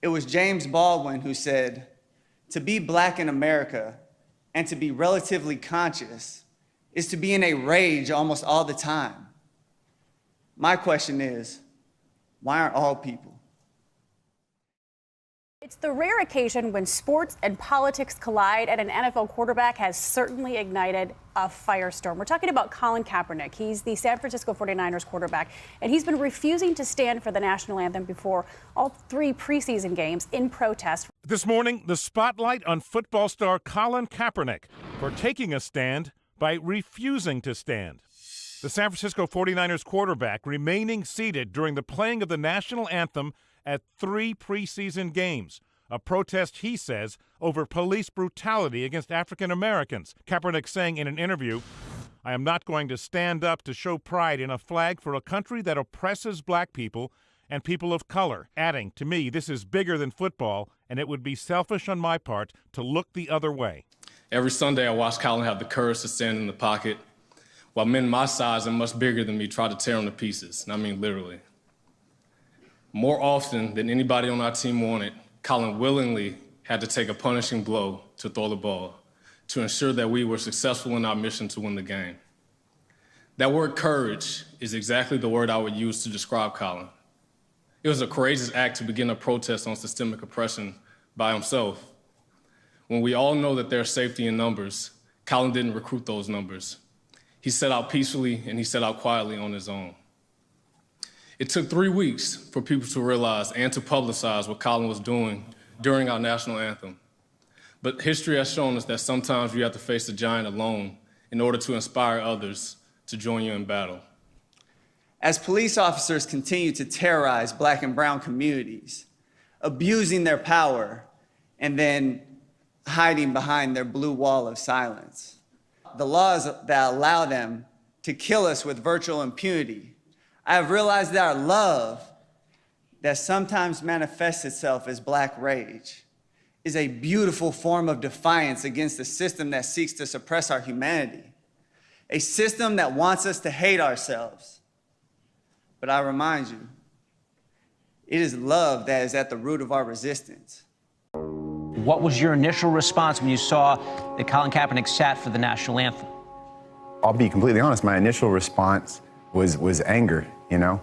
It was James Baldwin who said, "To be black in America and to be relatively conscious is to be in a rage almost all the time." My question is, why aren't all people? It's the rare occasion when sports and politics collide, and an NFL quarterback has certainly ignited a firestorm. We're talking about Colin Kaepernick. He's the San Francisco 49ers quarterback, and he's been refusing to stand for the national anthem before all 3 preseason games in protest. This morning, the spotlight on football star Colin Kaepernick for taking a stand by refusing to stand. The San Francisco 49ers quarterback remaining seated during the playing of the national anthem at 3 preseason games, a protest, he says, over police brutality against African Americans. Kaepernick saying in an interview, "I am not going to stand up to show pride in a flag for a country that oppresses black people and people of color," adding, "To me, this is bigger than football, and it would be selfish on my part to look the other way." Every Sunday, I watch Colin have the courage to stand in the pocket, while men my size and much bigger than me try to tear him to pieces, and I mean literally. More often than anybody on our team wanted, Colin willingly had to take a punishing blow to throw the ball to ensure that we were successful in our mission to win the game. That word courage is exactly the word I would use to describe Colin. It was a courageous act to begin a protest on systemic oppression by himself. When we all know that there's safety in numbers, Colin didn't recruit those numbers. He set out peacefully and he set out quietly on his own. It took 3 weeks for people to realize and to publicize what Colin was doing during our national anthem. But history has shown us that sometimes you have to face the giant alone in order to inspire others to join you in battle. As police officers continue to terrorize black and brown communities, abusing their power, and then hiding behind their blue wall of silence, the laws that allow them to kill us with virtual impunity, I have realized that our love, that sometimes manifests itself as black rage, is a beautiful form of defiance against a system that seeks to suppress our humanity, a system that wants us to hate ourselves. But I remind you, it is love that is at the root of our resistance. What was your initial response when you saw that Colin Kaepernick sat for the national anthem? I'll be completely honest, my initial response was anger, you know?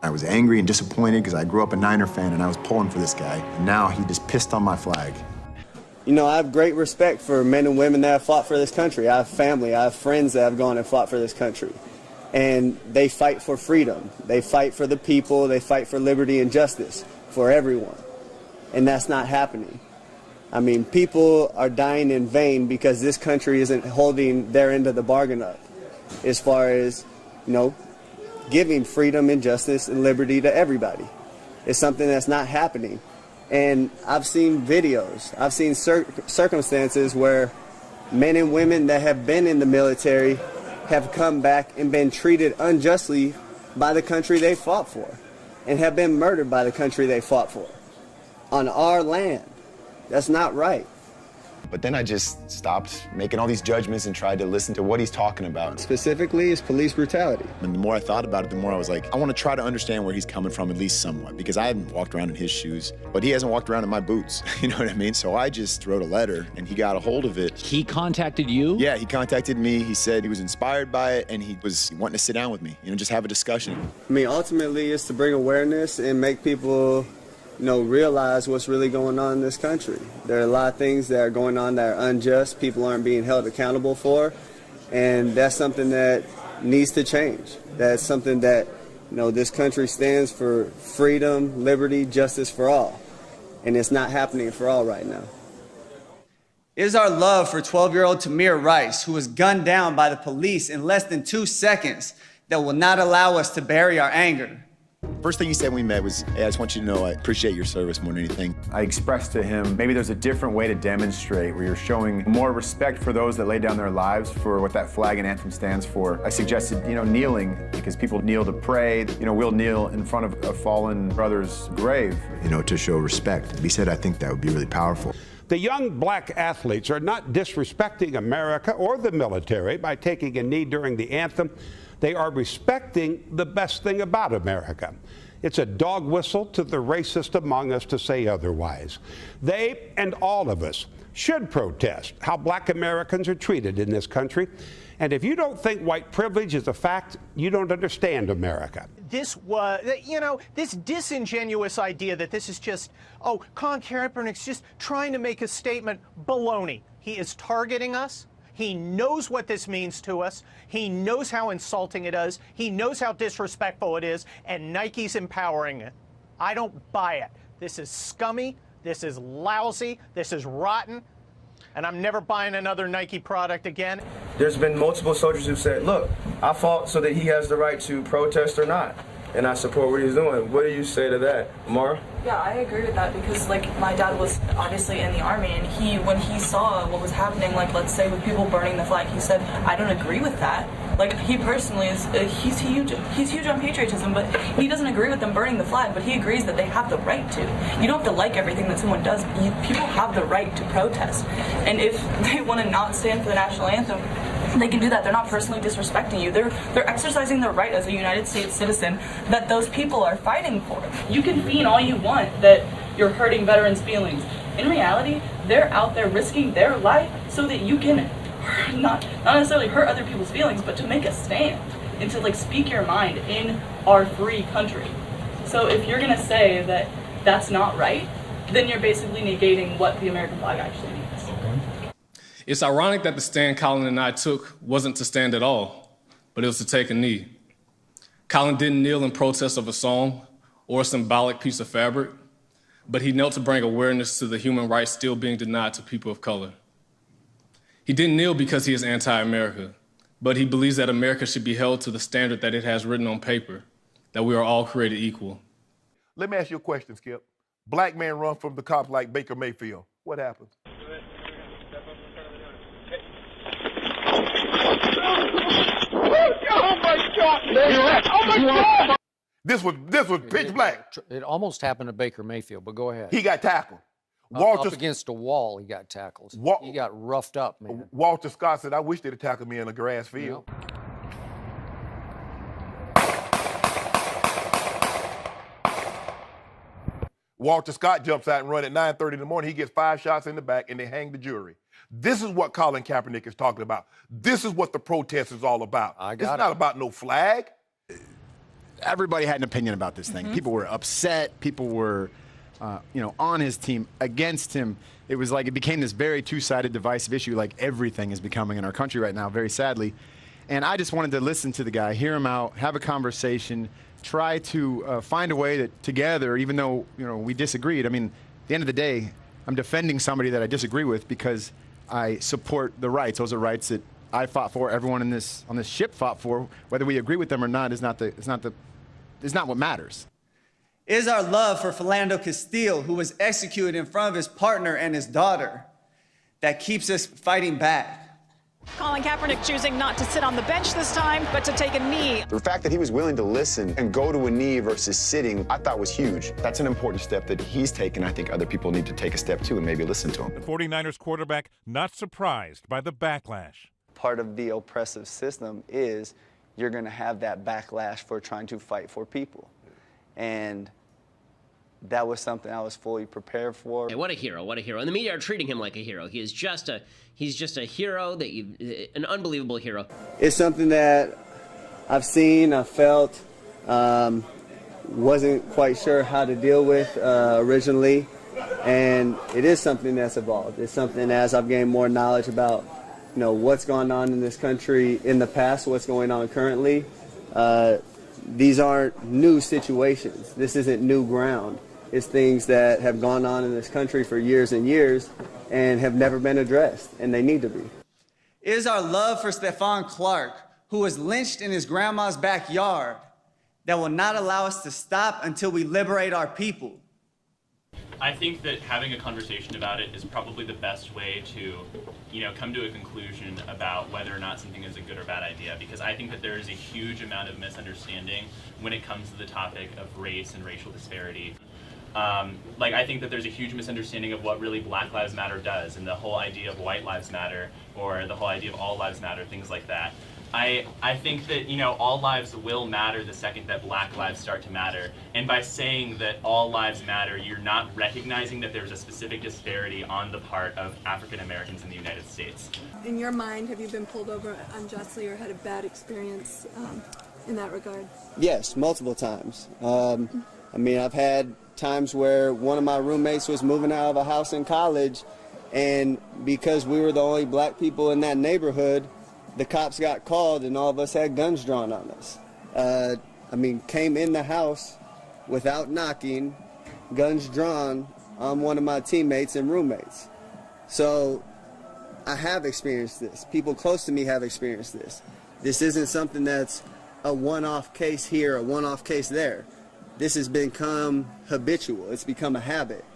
I was angry and disappointed because I grew up a Niner fan and I was pulling for this guy. And now he just pissed on my flag. You know, I have great respect for men and women that have fought for this country. I have family, I have friends that have gone and fought for this country. And they fight for freedom. They fight for the people. They fight for liberty and justice for everyone. And that's not happening. I mean, people are dying in vain because this country isn't holding their end of the bargain up as far as, you know, giving freedom and justice and liberty to everybody. It's something that's not happening. And I've seen videos, I've seen circumstances where men and women that have been in the military have come back and been treated unjustly by the country they fought for and have been murdered by the country they fought for on our land. That's not right. But then I just stopped making all these judgments and tried to listen to what he's talking about. Specifically, is police brutality. And the more I thought about it, the more I was like, I want to try to understand where he's coming from, at least somewhat, because I haven't walked around in his shoes, but he hasn't walked around in my boots. You know what I mean? So I just wrote a letter, and he got a hold of it. He contacted you? Yeah, he contacted me. He said he was inspired by it, and he was wanting to sit down with me, you know, just have a discussion. I mean, ultimately, it's to bring awareness and make people, you know, realize what's really going on in this country. There are a lot of things that are going on that are unjust, people aren't being held accountable for, and that's something that needs to change. That's something that, you know, this country stands for freedom, liberty, justice for all, and it's not happening for all right now. It is our love for 12-year-old Tamir Rice, who was gunned down by the police in less than 2 seconds, that will not allow us to bury our anger. First thing he said when we met was, hey, I just want you to know I appreciate your service more than anything. I expressed to him, maybe there's a different way to demonstrate where you're showing more respect for those that lay down their lives for what that flag and anthem stands for. I suggested, you know, kneeling, because people kneel to pray. You know, we'll kneel in front of a fallen brother's grave. You know, to show respect. He said, I think that would be really powerful. The young black athletes are not disrespecting America or the military by taking a knee during the anthem. They are respecting the best thing about America. It's a dog whistle to the racist among us to say otherwise. They and all of us should protest how black Americans are treated in this country. And if you don't think white privilege is a fact, you don't understand America. This was, this disingenuous idea that this is just, oh, Colin Kaepernick's just trying to make a statement, baloney. He is targeting us. He knows what this means to us. He knows how insulting it is. He knows how disrespectful it is, and Nike's empowering it. I don't buy it. This is scummy. This is lousy. This is rotten. And I'm never buying another Nike product again. There's been multiple soldiers who've said, look, I fought so that he has the right to protest or not. And I support what he's doing. What do you say to that, Mara? Yeah, I agree with that because, like, my dad was obviously in the Army, and when he saw what was happening, like, let's say with people burning the flag, he said, I don't agree with that. Like, he personally is, he's huge on patriotism, but he doesn't agree with them burning the flag, but he agrees that they have the right to. You don't have to like everything that someone does. People have the right to protest. And if they want to not stand for the national anthem, they can do that. They're not personally disrespecting you. They're exercising their right as a United States citizen that those people are fighting for. You can feign all you want that you're hurting veterans' feelings. In reality, they're out there risking their life so that you can not necessarily hurt other people's feelings, but to make a stand and to, like, speak your mind in our free country. So if you're gonna say that that's not right, then you're basically negating what the American flag actually means. It's ironic that the stand Colin and I took wasn't to stand at all, but it was to take a knee. Colin didn't kneel in protest of a song or a symbolic piece of fabric, but he knelt to bring awareness to the human rights still being denied to people of color. He didn't kneel because he is anti-America, but he believes that America should be held to the standard that it has written on paper, that we are all created equal. Let me ask you a question, Skip. Black man run from the cops like Baker Mayfield. What happens? Oh my God! Oh my God! This was pitch black. It almost happened to Baker Mayfield, but go ahead. He got tackled. Up against a wall, he got tackled. He got roughed up, man. Walter Scott said, I wish they'd have tackled me in a grass field. Yeah. Walter Scott jumps out and runs at 9:30 in the morning. He gets 5 shots in the back, and they hang the jury. This is what Colin Kaepernick is talking about. This is what the protest is all about. It's not about no flag. Everybody had an opinion about this thing. People were upset. People were, on his team, against him. It was like it became this very two-sided, divisive issue, like everything is becoming in our country right now, very sadly. And I just wanted to listen to the guy, hear him out, have a conversation, try to find a way that together, even though we disagreed. I mean, at the end of the day, I'm defending somebody that I disagree with because I support the rights. Those are rights that I fought for. Everyone on this ship fought for. Whether we agree with them or not is not what matters. It is our love for Philando Castille, who was executed in front of his partner and his daughter, that keeps us fighting back. Colin Kaepernick choosing not to sit on the bench this time, but to take a knee. The fact that he was willing to listen and go to a knee versus sitting, I thought was huge. That's an important step that he's taken. I think other people need to take a step too and maybe listen to him. The 49ers quarterback not surprised by the backlash. Part of the oppressive system is you're going to have that backlash for trying to fight for people. And that was something I was fully prepared for. Hey, what a hero, what a hero. And the media are treating him like a hero. He's just a hero, an unbelievable hero. It's something that I've seen, I've felt, wasn't quite sure how to deal with originally. And it is something that's evolved. It's something as I've gained more knowledge about, what's gone on in this country in the past, what's going on currently. These aren't new situations. This isn't new ground. It's things that have gone on in this country for years and years and have never been addressed, and they need to be. It is our love for Stephon Clark, who was lynched in his grandma's backyard, that will not allow us to stop until we liberate our people. I think that having a conversation about it is probably the best way to, come to a conclusion about whether or not something is a good or bad idea, because I think that there is a huge amount of misunderstanding when it comes to the topic of race and racial disparity. I think that there's a huge misunderstanding of what really Black Lives Matter does, and the whole idea of White Lives Matter, or the whole idea of All Lives Matter, things like that. I think that, all lives will matter the second that Black lives start to matter. And by saying that all lives matter, you're not recognizing that there's a specific disparity on the part of African Americans in the United States. In your mind, have you been pulled over unjustly or had a bad experience in that regard? Yes, multiple times. I've had times where one of my roommates was moving out of a house in college, and because we were the only black people in that neighborhood, the cops got called and all of us had guns drawn on us. Came in the house without knocking, guns drawn on one of my teammates and roommates. So I have experienced this. People close to me have experienced this. This isn't something that's a one-off case here, a one-off case there. This has become habitual. It's become a habit.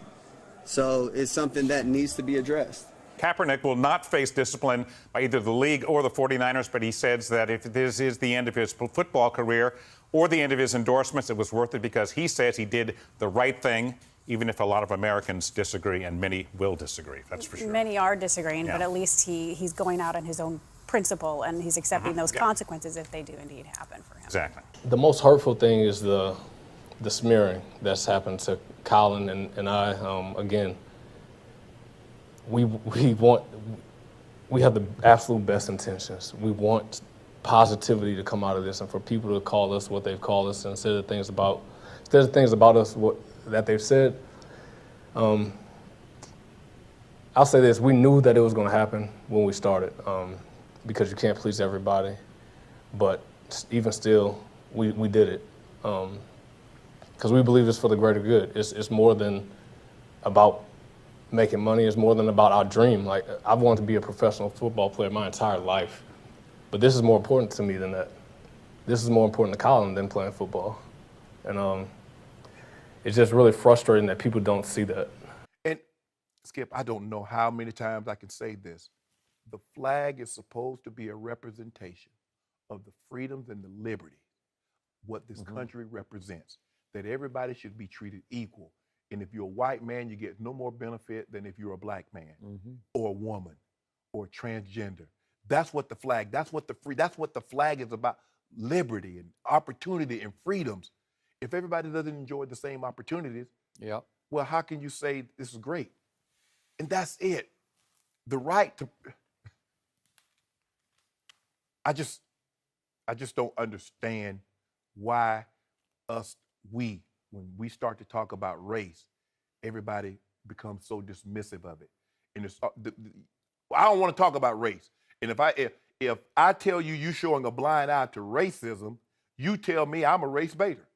So it's something that needs to be addressed. Kaepernick will not face discipline by either the league or the 49ers, but he says that if this is the end of his football career or the end of his endorsements, it was worth it because he says he did the right thing, even if a lot of Americans disagree, and many will disagree, that's for sure. Many are disagreeing, Yeah. but at least he's going out on his own principle, and he's accepting those consequences if they do indeed happen for him. Exactly. The most hurtful thing is the smearing that's happened to Colin and I. Again, we have the absolute best intentions. We want positivity to come out of this, and for people to call us what they've called us, and instead of things about us that they've said. I'll say this: we knew that it was going to happen when we started, because you can't please everybody. But even still, we did it because we believe it's for the greater good. It's more than about making money. It's more than about our dream. Like, I've wanted to be a professional football player my entire life, but this is more important to me than that. This is more important to Colin than playing football, and it's just really frustrating that people don't see that. And Skip, I don't know how many times I can say this. The flag is supposed to be a representation of the freedoms and the liberty, what this country represents, that everybody should be treated equal. And if you're a white man, you get no more benefit than if you're a black man or a woman or transgender. That's what the flag, that's what the flag is about, liberty and opportunity and freedoms. If everybody doesn't enjoy the same opportunities, well, how can you say this is great? And that's it. The right to, I just don't understand why when we start to talk about race, everybody becomes so dismissive of it. And it's, I don't want to talk about race. And if I tell you you're showing a blind eye to racism, you tell me I'm a race baiter.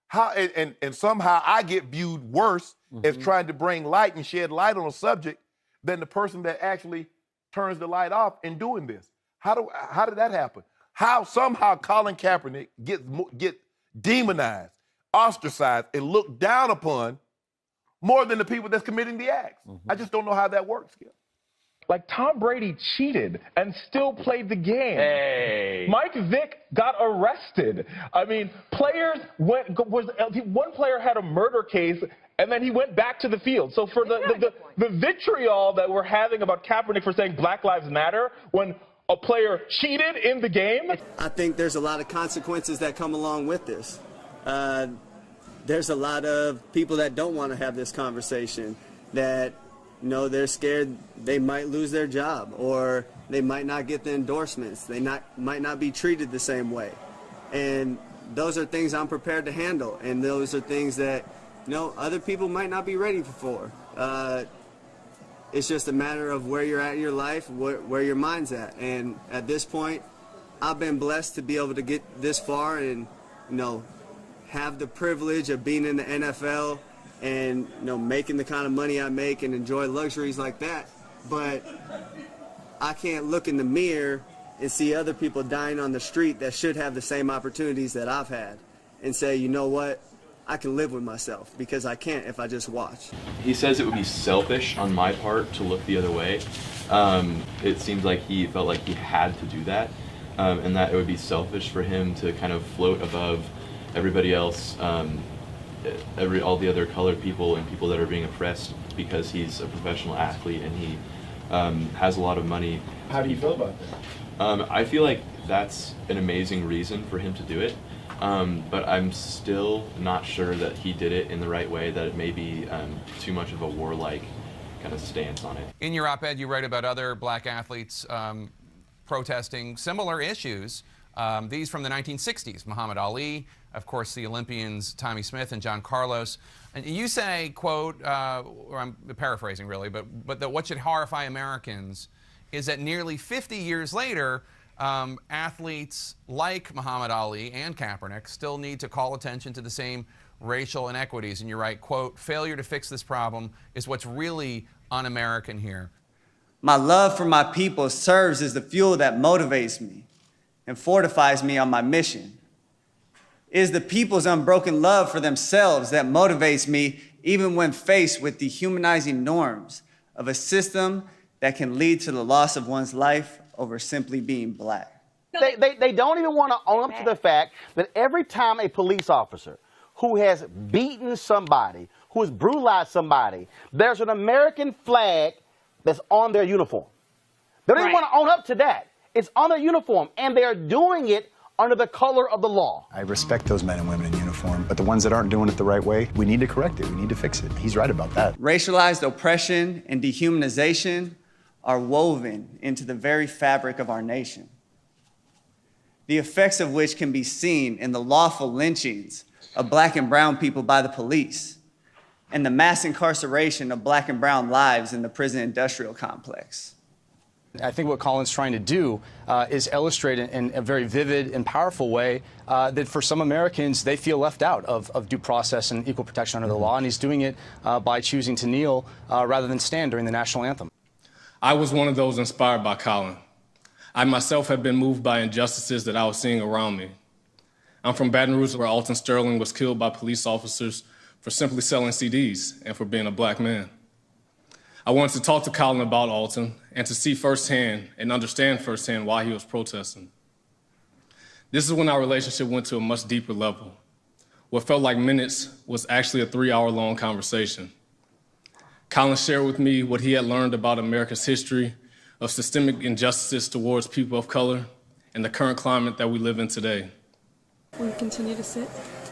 How and somehow I get viewed worse as trying to bring light and shed light on a subject than the person that actually turns the light off in doing this. How did that happen? How somehow Colin Kaepernick get demonized, ostracized, and looked down upon more than the people that's committing the acts? I just don't know how that works, Skip. Like, Tom Brady cheated and still played the game. Hey. Mike Vick got arrested. I mean, one player had a murder case, and then he went back to the field. So for the vitriol that we're having about Kaepernick for saying Black Lives Matter when a player cheated in the game. I think there's a lot of consequences that come along with this. There's a lot of people that don't want to have this conversation, that they're scared they might lose their job, or they might not get the endorsements. They might not be treated the same way. And those are things I'm prepared to handle, and those are things that other people might not be ready for. It's just a matter of where you're at in your life, where your mind's at. And at this point, I've been blessed to be able to get this far and have the privilege of being in the NFL and making the kind of money I make and enjoy luxuries like that. But I can't look in the mirror and see other people dying on the street that should have the same opportunities that I've had and say, you know what, I can live with myself, because I can't if I just watch. He says it would be selfish on my part to look the other way. It seems like he felt like he had to do that, and that it would be selfish for him to kind of float above everybody else, all the other colored people and people that are being oppressed, because he's a professional athlete and he has a lot of money. How do you feel about that? I feel like that's an amazing reason for him to do it, but I'm still not sure that he did it in the right way, that it may be too much of a warlike kind of stance on it. In your op-ed, you write about other black athletes protesting similar issues. These from the 1960s, Muhammad Ali, of course, the Olympians Tommie Smith and John Carlos. And you say, quote, or I'm paraphrasing really, but that what should horrify Americans is that nearly 50 years later, athletes like Muhammad Ali and Kaepernick still need to call attention to the same racial inequities. And you write, quote, failure to fix this problem is what's really un-American here. My love for my people serves as the fuel that motivates me and fortifies me on my mission. It is the people's unbroken love for themselves that motivates me even when faced with dehumanizing norms of a system that can lead to the loss of one's life over simply being black. They don't even want to own up to the fact that every time a police officer who has beaten somebody, who has brutalized somebody, there's an American flag that's on their uniform. They don't even want to own up to that. It's on their uniform, and they're doing it under the color of the law. I respect those men and women in uniform, but the ones that aren't doing it the right way, we need to correct it. We need to fix it. He's right about that. Racialized oppression and dehumanization are woven into the very fabric of our nation, the effects of which can be seen in the lawful lynchings of black and brown people by the police and the mass incarceration of black and brown lives in the prison industrial complex. I think what Colin's trying to do is illustrate in a very vivid and powerful way that for some Americans, they feel left out of due process and equal protection under the law, and he's doing it by choosing to kneel rather than stand during the national anthem. I was one of those inspired by Colin. I myself have been moved by injustices that I was seeing around me. I'm from Baton Rouge, where Alton Sterling was killed by police officers for simply selling CDs and for being a black man. I wanted to talk to Colin about Alton and to see firsthand and understand firsthand why he was protesting. This is when our relationship went to a much deeper level. What felt like minutes was actually a 3-hour-long conversation. Colin shared with me what he had learned about America's history of systemic injustices towards people of color and the current climate that we live in today. Will you continue to sit?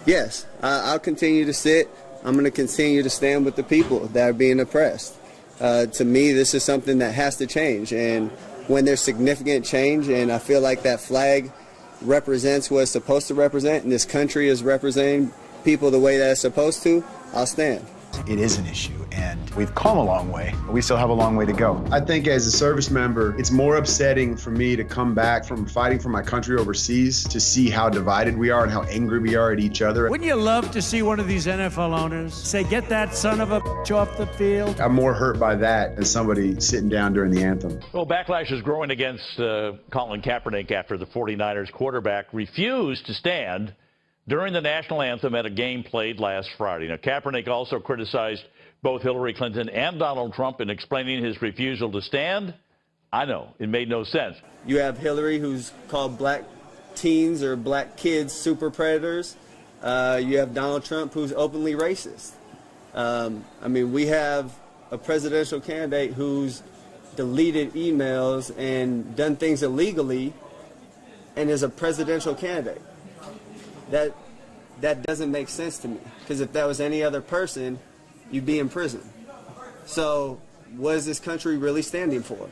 Yes, I'll continue to sit. I'm going to continue to stand with the people that are being oppressed. To me, this is something that has to change. And when there's significant change, and I feel like that flag represents what it's supposed to represent, and this country is representing people the way that it's supposed to, I'll stand. It is an issue, and we've come a long way, but we still have a long way to go. I think as a service member, it's more upsetting for me to come back from fighting for my country overseas to see how divided we are and how angry we are at each other. Wouldn't you love to see one of these NFL owners say, get that son of a bitch off the field? I'm more hurt by that than somebody sitting down during the anthem. Well, backlash is growing against Colin Kaepernick after the 49ers quarterback refused to stand during the national anthem at a game played last Friday. Now, Kaepernick also criticized both Hillary Clinton and Donald Trump in explaining his refusal to stand. I know, it made no sense. You have Hillary, who's called black teens or black kids super predators. You have Donald Trump, who's openly racist. I mean, we have a presidential candidate who's deleted emails and done things illegally and is a presidential candidate. That doesn't make sense to me, because if that was any other person, you'd be in prison. So what is this country really standing for?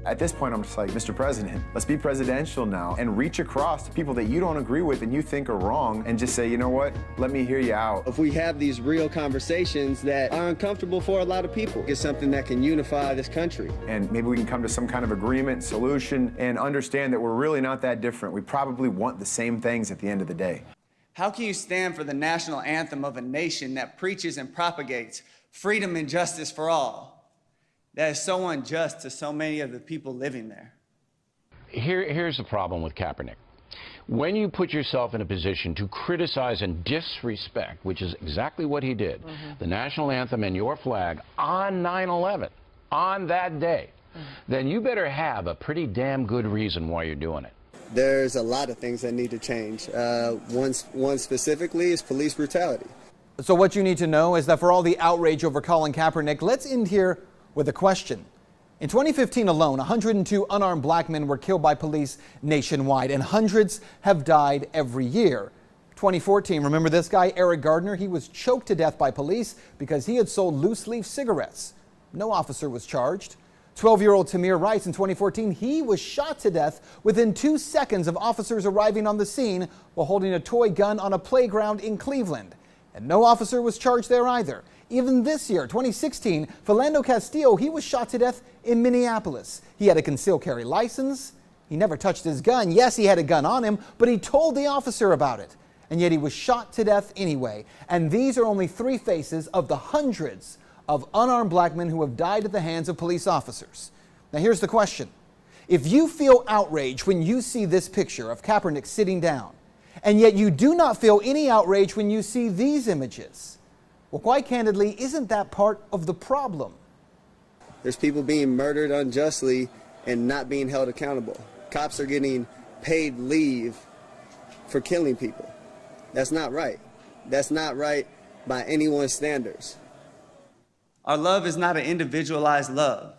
At this point, I'm just like, Mr. President, let's be presidential now and reach across to people that you don't agree with and you think are wrong and just say, you know what, let me hear you out. If we have these real conversations that are uncomfortable for a lot of people, it's something that can unify this country. And maybe we can come to some kind of agreement, solution, and understand that we're really not that different. We probably want the same things at the end of the day. How can you stand for the national anthem of a nation that preaches and propagates freedom and justice for all, that is so unjust to so many of the people living there? Here's the problem with Kaepernick. When you put yourself in a position to criticize and disrespect, which is exactly what he did, the national anthem and your flag on 9/11, on that day, then you better have a pretty damn good reason why you're doing it. There's a lot of things that need to change. One specifically is police brutality. So what you need to know is that for all the outrage over Colin Kaepernick, let's end here with a question. In 2015 alone, 102 unarmed black men were killed by police nationwide, and hundreds have died every year. 2014, remember this guy, Eric Gardner? He was choked to death by police because he had sold loose-leaf cigarettes. No officer was charged. 12-year-old Tamir Rice in 2014, he was shot to death within 2 seconds of officers arriving on the scene while holding a toy gun on a playground in Cleveland. And no officer was charged there either. Even this year, 2016, Philando Castille, he was shot to death in Minneapolis. He had a concealed carry license. He never touched his gun. Yes, he had a gun on him, but he told the officer about it. And yet he was shot to death anyway. And these are only 3 faces of the hundreds of unarmed black men who have died at the hands of police officers. Now here's the question. If you feel outraged when you see this picture of Kaepernick sitting down, and yet you do not feel any outrage when you see these images, well, quite candidly, isn't that part of the problem? There's people being murdered unjustly and not being held accountable. Cops are getting paid leave for killing people. That's not right. That's not right by anyone's standards. Our love is not an individualized love.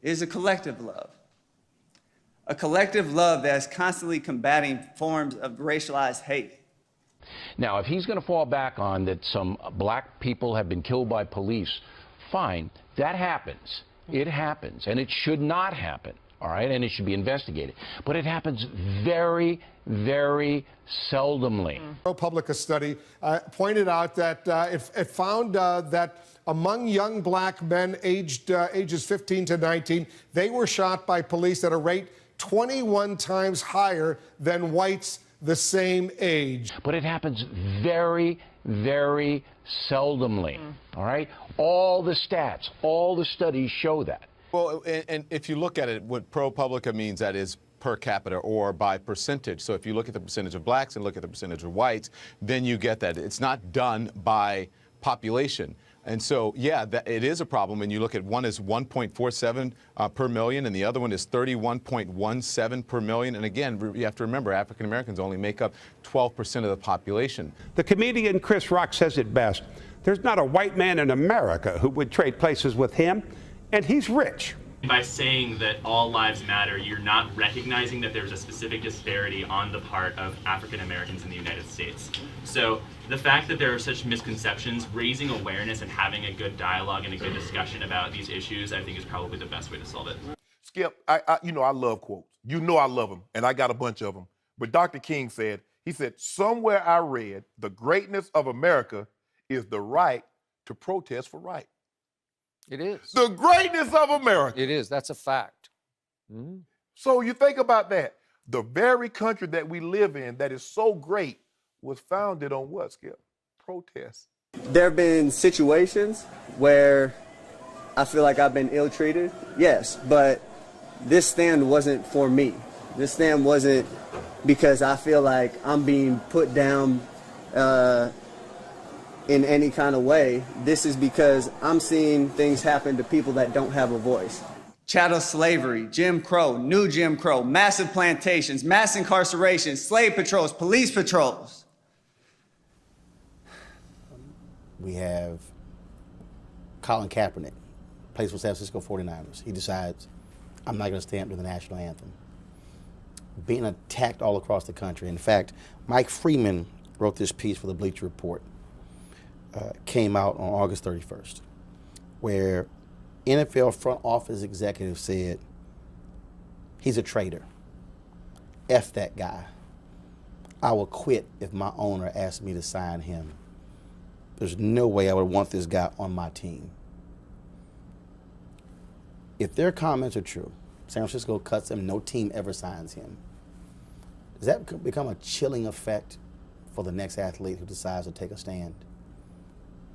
It is a collective love. A collective love that is constantly combating forms of racialized hate. Now, if he's going to fall back on that some black people have been killed by police, fine, that happens. It happens, and it should not happen, all right, and it should be investigated. But it happens very, very seldomly. ProPublica study pointed out that it found that among young black men aged ages 15 to 19, they were shot by police at a rate 21 times higher than whites the same age. But it happens very, very seldomly, all right? All the stats, all the studies show that. Well, and if you look at it, what ProPublica means, that is per capita or by percentage. So if you look at the percentage of blacks and look at the percentage of whites, then you get that. It's not done by population. And so, yeah, it is a problem. And you look at one is 1.47 per million, and the other one is 31.17 per million. And again, you have to remember, African Americans only make up 12% of the population. The comedian Chris Rock says it best. There's not a white man in America who would trade places with him, and he's rich. By saying that all lives matter, you're not recognizing that there's a specific disparity on the part of African Americans in the United States. So the fact that there are such misconceptions, raising awareness and having a good dialogue and a good discussion about these issues, I think is probably the best way to solve it. Skip, I love quotes. You know I love them, and I got a bunch of them. But Dr. King said, somewhere I read, the greatness of America is the right to protest for right. It is. The greatness of America. It is. That's a fact. So you think about that. The very country that we live in that is so great was founded on what, Skip? Protest. There have been situations where I feel like I've been ill-treated, yes, but this stand wasn't for me. This stand wasn't because I feel like I'm being put down in any kind of way. This is because I'm seeing things happen to people that don't have a voice. Chattel slavery, Jim Crow, new Jim Crow, massive plantations, mass incarceration, slave patrols, police patrols. We have Colin Kaepernick, plays for San Francisco 49ers. He decides, I'm not going to stand up to the national anthem. Being attacked all across the country. In fact, Mike Freeman wrote this piece for the Bleacher Report. Came out on August 31st, where NFL front office executives said, he's a traitor. F that guy. I will quit if my owner asks me to sign him. There's no way I would want this guy on my team. If their comments are true, San Francisco cuts him, no team ever signs him. Does that become a chilling effect for the next athlete who decides to take a stand?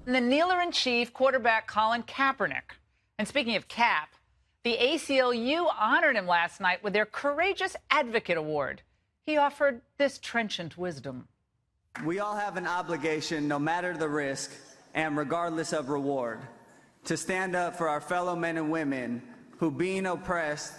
The kneeler-in-chief, quarterback Colin Kaepernick. And speaking of Cap, the ACLU honored him last night with their Courageous Advocate Award. He offered this trenchant wisdom. We all have an obligation, no matter the risk and regardless of reward, to stand up for our fellow men and women who are being oppressed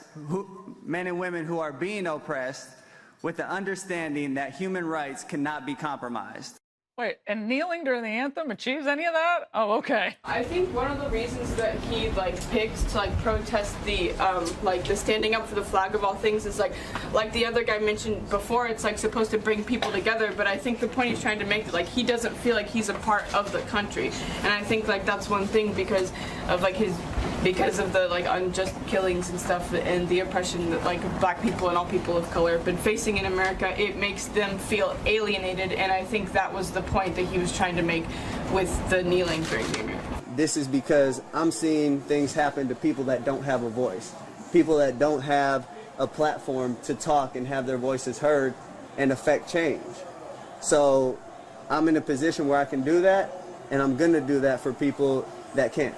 with the understanding that human rights cannot be compromised. Wait, and kneeling during the anthem achieves any of that? Oh, okay. I think one of the reasons that he picks to protest the the standing up for the flag of all things is like the other guy mentioned before, it's supposed to bring people together, but I think the point he's trying to make is he doesn't feel like he's a part of the country. And I think that's one thing because of the unjust killings and stuff and the oppression that black people and all people of color have been facing in America. It makes them feel alienated, and I think that was the point that he was trying to make with the kneeling during the American. This is because I'm seeing things happen to people that don't have a voice, people that don't have a platform to talk and have their voices heard and affect change. So I'm in a position where I can do that, and I'm going to do that for people that can't.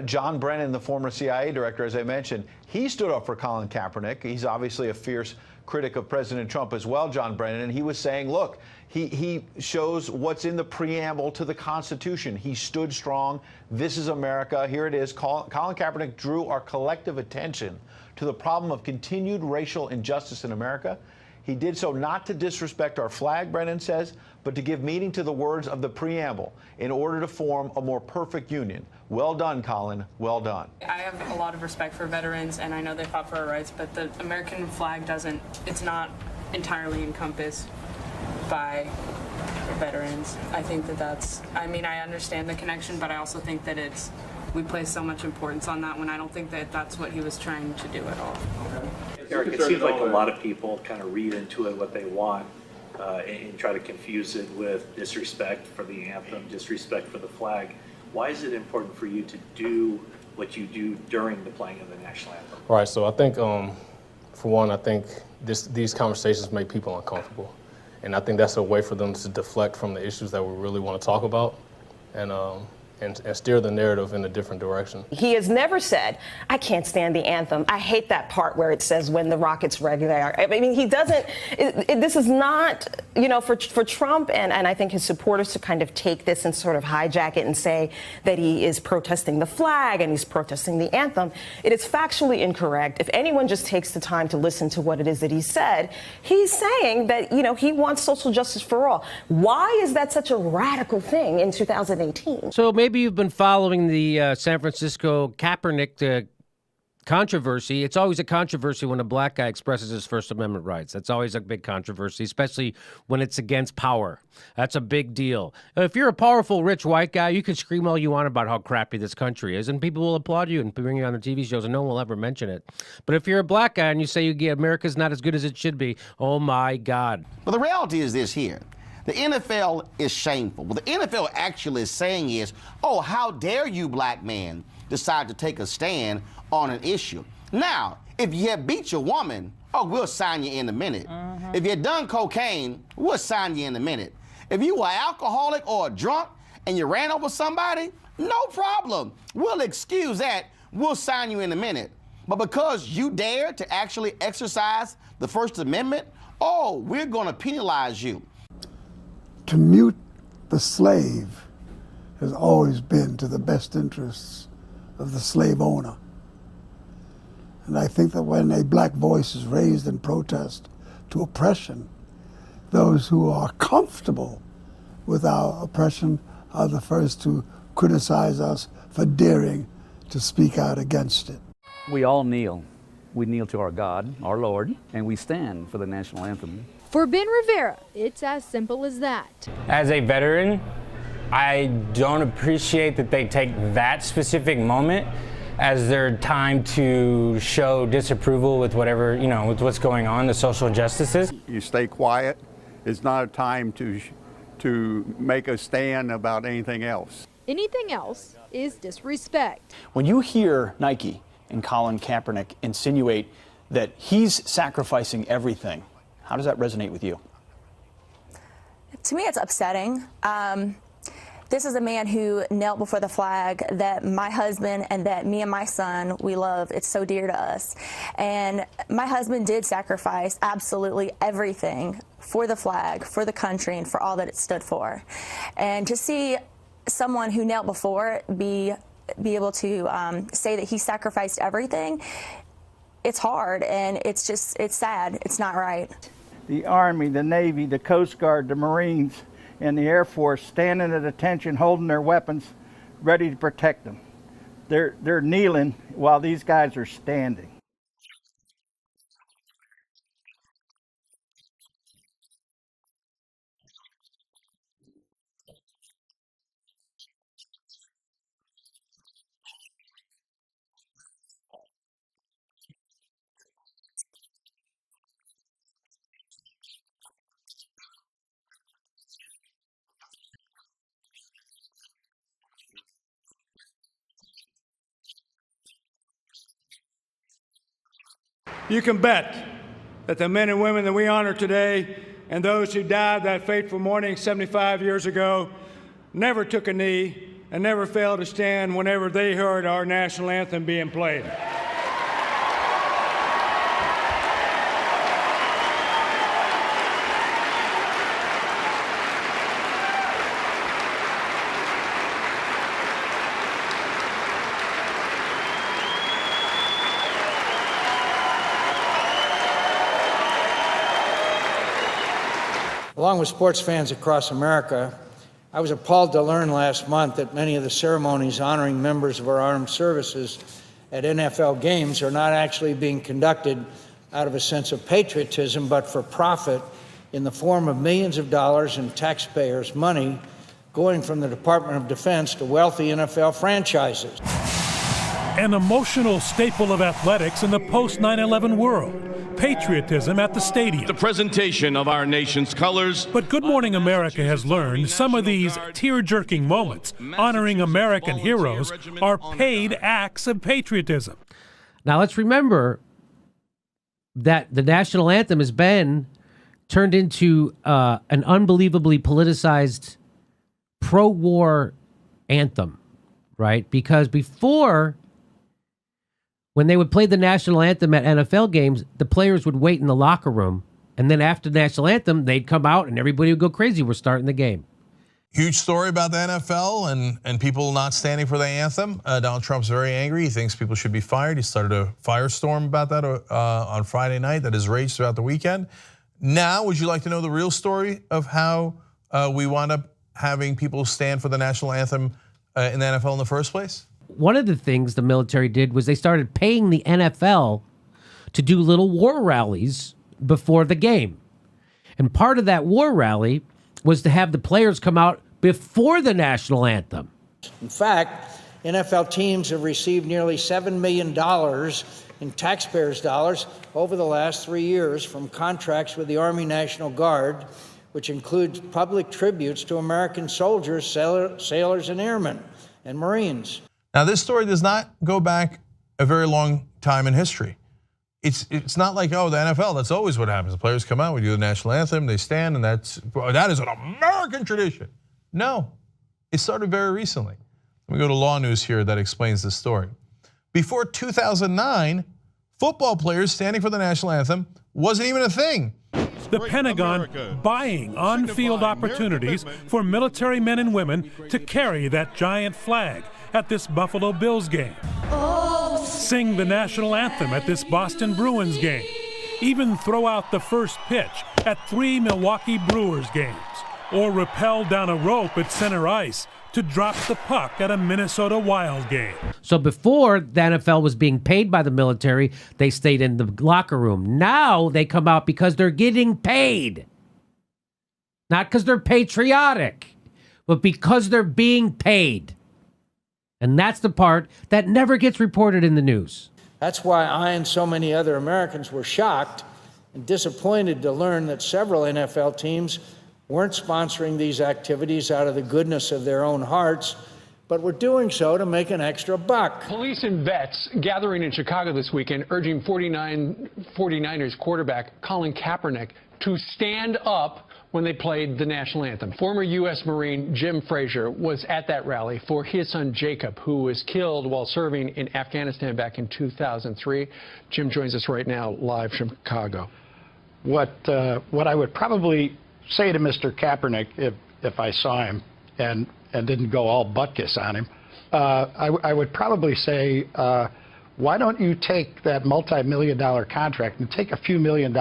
John Brennan, the former CIA director, as I mentioned, he stood up for Colin Kaepernick. He's obviously a fierce critic of President Trump as well, John Brennan, and he was saying, look, he shows what's in the preamble to the Constitution. He stood strong. This is America. Here it is. Colin Kaepernick drew our collective attention to the problem of continued racial injustice in America. He did so not to disrespect our flag, Brennan says, but to give meaning to the words of the preamble in order to form a more perfect union. Well done, Colin. Well done. I have a lot of respect for veterans, and I know they fought for our rights, but the American flag it's not entirely encompassed by veterans. I think I understand the connection, but I also think that we place so much importance on that when I don't think that that's what he was trying to do at all. Eric, it seems like a lot of people kind of read into it what they want and try to confuse it with disrespect for the anthem, disrespect for the flag. Why is it important for you to do what you do during the playing of the national anthem? Right, so I think, for one, I think these conversations make people uncomfortable. And I think that's a way for them to deflect from the issues that we really want to talk about and steer the narrative in a different direction. He has never said, I can't stand the anthem. I hate that part where it says when the rockets regular. I mean, he doesn't, this is not, for Trump and I think his supporters to kind of take this and sort of hijack it and say that he is protesting the flag and he's protesting the anthem. It is factually incorrect. If anyone just takes the time to listen to what it is that he said, he's saying that, he wants social justice for all. Why is that such a radical thing in 2018? So maybe you've been following the San Francisco Kaepernick controversy. It's always a controversy when a black guy expresses his First Amendment rights. That's always a big controversy, especially when it's against power. That's a big deal. If you're a powerful, rich white guy, you can scream all you want about how crappy this country is, and people will applaud you and bring you on the TV shows, and no one will ever mention it. But if you're a black guy and you say America's not as good as it should be, oh my God. But the reality is this here. The NFL is shameful. What the NFL actually is saying is, oh, how dare you, black men, decide to take a stand on an issue. Now, if you have beat your woman, oh, we'll sign you in a minute. If you've done cocaine, we'll sign you in a minute. If you were an alcoholic or a drunk and you ran over somebody, no problem. We'll excuse that. We'll sign you in a minute. But because you dare to actually exercise the First Amendment, oh, we're going to penalize you. To mute the slave has always been to the best interests of the slave owner. And I think that when a black voice is raised in protest to oppression, those who are comfortable with our oppression are the first to criticize us for daring to speak out against it. We all kneel. We kneel to our God, our Lord, and we stand for the national anthem. For Ben Rivera, it's as simple as that. As a veteran, I don't appreciate that they take that specific moment as their time to show disapproval with whatever, with what's going on, the social injustices. You stay quiet. It's not a time to make a stand about anything else. Anything else is disrespect. When you hear Nike and Colin Kaepernick insinuate that he's sacrificing everything, how does that resonate with you? To me, it's upsetting. This is a man who knelt before the flag that my husband and that me and my son, we love. It's so dear to us. And my husband did sacrifice absolutely everything for the flag, for the country, and for all that it stood for. And to see someone who knelt before be able to say that he sacrificed everything, it's hard, and it's sad. It's not right. The Army, the Navy, the Coast Guard, the Marines, in the Air Force standing at attention, holding their weapons, ready to protect them. They're kneeling while these guys are standing. You can bet that the men and women that we honor today and those who died that fateful morning 75 years ago never took a knee and never failed to stand whenever they heard our national anthem being played. Along with sports fans across America, I was appalled to learn last month that many of the ceremonies honoring members of our armed services at NFL games are not actually being conducted out of a sense of patriotism, but for profit in the form of millions of dollars in taxpayers' money going from the Department of Defense to wealthy NFL franchises. An emotional staple of athletics in the post-9/11 world. Patriotism at the stadium. The presentation of our nation's colors. But Good Morning America has learned some of these tear-jerking moments honoring American heroes are paid acts of patriotism. Now let's remember that the national anthem has been turned into an unbelievably politicized pro-war anthem, right? Because before, when they would play the national anthem at NFL games, the players would wait in the locker room, and then after the national anthem, they'd come out and everybody would go crazy. We're starting the game. Huge story about the NFL and people not standing for the anthem. Donald Trump's very angry. He thinks people should be fired. He started a firestorm about that on Friday night that has raged throughout the weekend. Now, would you like to know the real story of how we wound up having people stand for the national anthem in the NFL in the first place? One of the things the military did was they started paying the NFL to do little war rallies before the game. And part of that war rally was to have the players come out before the national anthem. In fact, NFL teams have received nearly $7 million in taxpayers' dollars over the last 3 years from contracts with the Army National Guard, which includes public tributes to American soldiers, sailors, and airmen, and Marines. Now, this story does not go back a very long time in history. It's not like, oh, the NFL, that's always what happens. The players come out, we do the national anthem, they stand, and that is an American tradition. No, it started very recently. Let me go to Law News here that explains this story. Before 2009, football players standing for the national anthem wasn't even a thing. The Pentagon buying on-field opportunities for military men and women to carry that giant flag at this Buffalo Bills game. Sing the national anthem at this Boston Bruins game. Even throw out the first pitch at 3 Milwaukee Brewers games. Or rappel down a rope at center ice to drop the puck at a Minnesota Wild game. So before the NFL was being paid by the military, they stayed in the locker room. Now they come out because they're getting paid. Not because they're patriotic, but because they're being paid. And that's the part that never gets reported in the news. That's why I and so many other Americans were shocked and disappointed to learn that several NFL teams weren't sponsoring these activities out of the goodness of their own hearts, but were doing so to make an extra buck. Police and vets gathering in Chicago this weekend urging 49ers quarterback Colin Kaepernick to stand up when they played the national anthem. Former U.S. Marine Jim Frazier was at that rally for his son Jacob, who was killed while serving in Afghanistan back in 2003. Jim joins us right now live from Chicago. What I would probably say to Mr. Kaepernick if I saw him and didn't go all butt-kiss on him, I would probably say, why don't you take that multi-million-dollar contract and take a few $1 million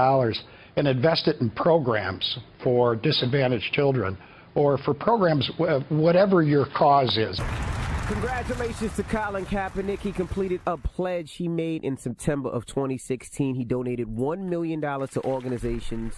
and invest it in programs for disadvantaged children or for programs, whatever your cause is. Congratulations to Colin Kaepernick. He completed a pledge he made in September of 2016. He donated $1 million to organizations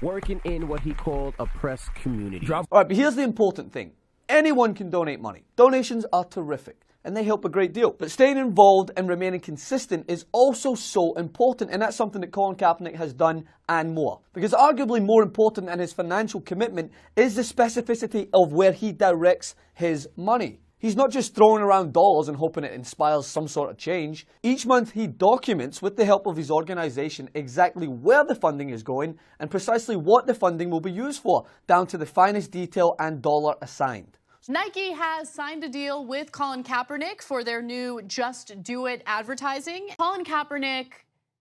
working in what he called oppressed communities. All right, but here's the important thing. Anyone can donate money. Donations are terrific, and they help a great deal. But staying involved and remaining consistent is also so important, and that's something that Colin Kaepernick has done and more. Because arguably more important than his financial commitment is the specificity of where he directs his money. He's not just throwing around dollars and hoping it inspires some sort of change. Each month he documents, with the help of his organization, exactly where the funding is going and precisely what the funding will be used for, down to the finest detail and dollar assigned. Nike has signed a deal with Colin Kaepernick for their new Just Do It advertising. Colin Kaepernick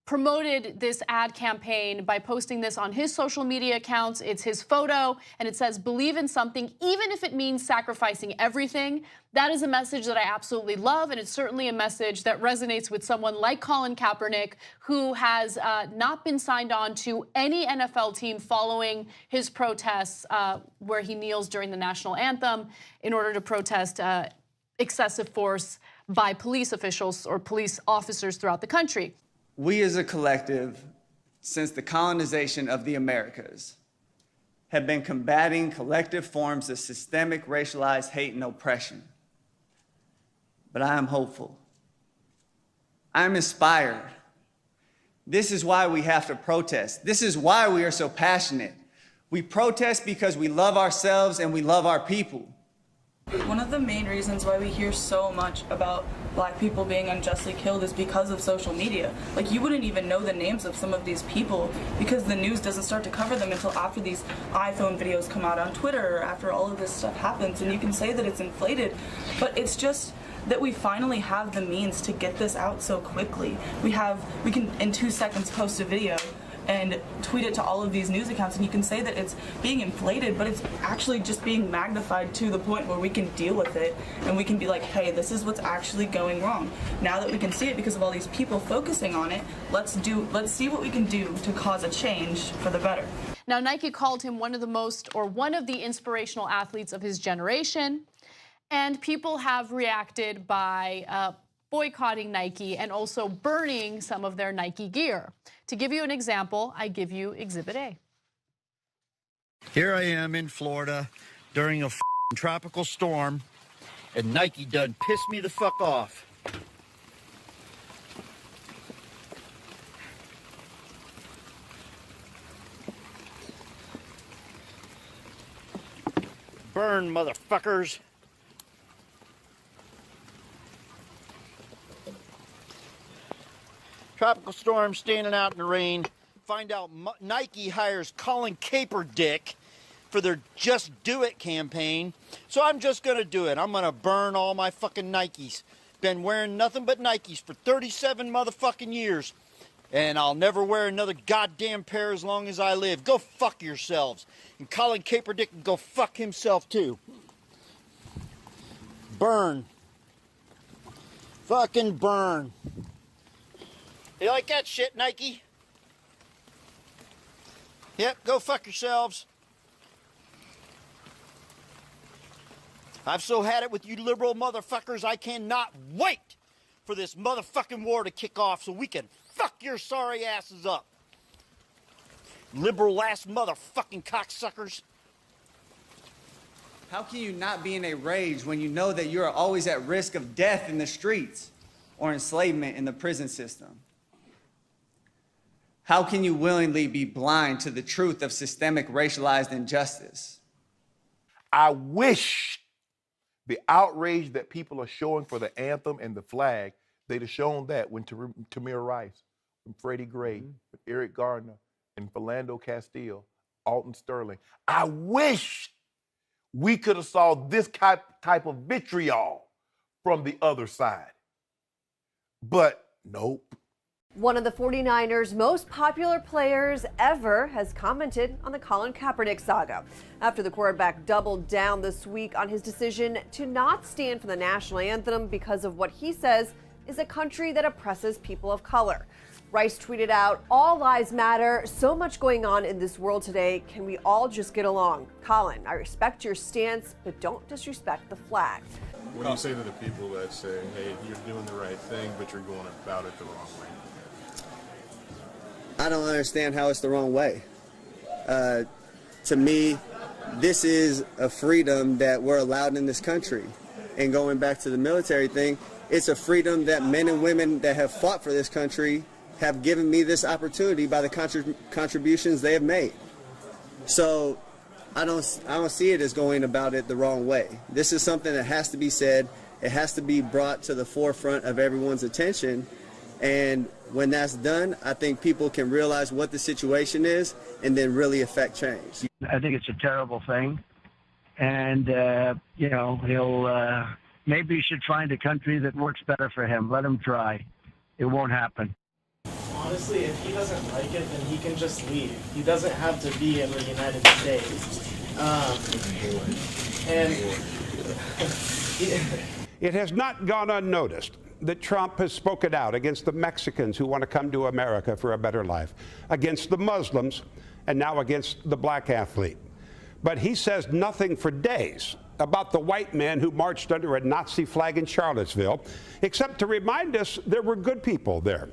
promoted this ad campaign by posting this on his social media accounts. It's his photo, and it says, "Believe in something, even if it means sacrificing everything." That is a message that I absolutely love, and it's certainly a message that resonates with someone like Colin Kaepernick, who has not been signed on to any NFL team following his protests where he kneels during the national anthem in order to protest excessive force by police officials or police officers throughout the country. We as a collective, since the colonization of the Americas, have been combating collective forms of systemic racialized hate and oppression. But I am hopeful. I am inspired. This is why we have to protest. This is why we are so passionate. We protest because we love ourselves and we love our people. One of the main reasons why we hear so much about black people being unjustly killed is because of social media. Like, you wouldn't even know the names of some of these people because the news doesn't start to cover them until after these iPhone videos come out on Twitter or after all of this stuff happens. And you can say that it's inflated, but it's just that we finally have the means to get this out so quickly. We can in 2 seconds post a video and tweet it to all of these news accounts, and you can say that it's being inflated, but it's actually just being magnified to the point where we can deal with it, and we can be like, hey, this is what's actually going wrong. Now that we can see it because of all these people focusing on it, let's see what we can do to cause a change for the better. Now, Nike called him one of the inspirational athletes of his generation, and people have reacted by boycotting Nike and also burning some of their Nike gear. To give you an example, I give you Exhibit A. Here I am in Florida during a tropical storm, and Nike done pissed me the fuck off. Burn, motherfuckers. Tropical storm, standing out in the rain. Find out Nike hires Colin Kaepernick for their Just Do It campaign. So I'm just gonna do it. I'm gonna burn all my fucking Nikes. Been wearing nothing but Nikes for 37 motherfucking years. And I'll never wear another goddamn pair as long as I live. Go fuck yourselves. And Colin Kaepernick can go fuck himself too. Burn. Fucking burn. You like that shit, Nike? Yep, go fuck yourselves. I've so had it with you liberal motherfuckers, I cannot wait for this motherfucking war to kick off so we can fuck your sorry asses up. Liberal ass motherfucking cocksuckers. How can you not be in a rage when you know that you are always at risk of death in the streets or enslavement in the prison system? How can you willingly be blind to the truth of systemic racialized injustice? I wish the outrage that people are showing for the anthem and the flag, they'd have shown that when Tamir Rice, when Freddie Gray, when Eric Gardner, and Philando Castille, Alton Sterling. I wish we could have saw this type of vitriol from the other side. But nope. One of the 49ers' most popular players ever has commented on the Colin Kaepernick saga after the quarterback doubled down this week on his decision to not stand for the national anthem because of what he says is a country that oppresses people of color. Rice tweeted out, "All lives matter. So much going on in this world today. Can we all just get along? Colin, I respect your stance, but don't disrespect the flag." What do you say to the people that say, hey, you're doing the right thing, but you're going about it the wrong way? I don't understand how it's the wrong way. To me, this is a freedom that we're allowed in this country. And going back to the military thing, it's a freedom that men and women that have fought for this country have given me this opportunity by the contributions they have made. So I don't see it as going about it the wrong way. This is something that has to be said. It has to be brought to the forefront of everyone's attention. And when that's done, I think people can realize what the situation is and then really affect change. I think it's a terrible thing. And, maybe he should find a country that works better for him. Let him try. It won't happen. Honestly, if he doesn't like it, then he can just leave. He doesn't have to be in the United States. It has not gone unnoticed that Trump has spoken out against the Mexicans who want to come to America for a better life, against the Muslims, and now against the black athlete. But he says nothing for days about the white men who marched under a Nazi flag in Charlottesville, except to remind us there were good people there.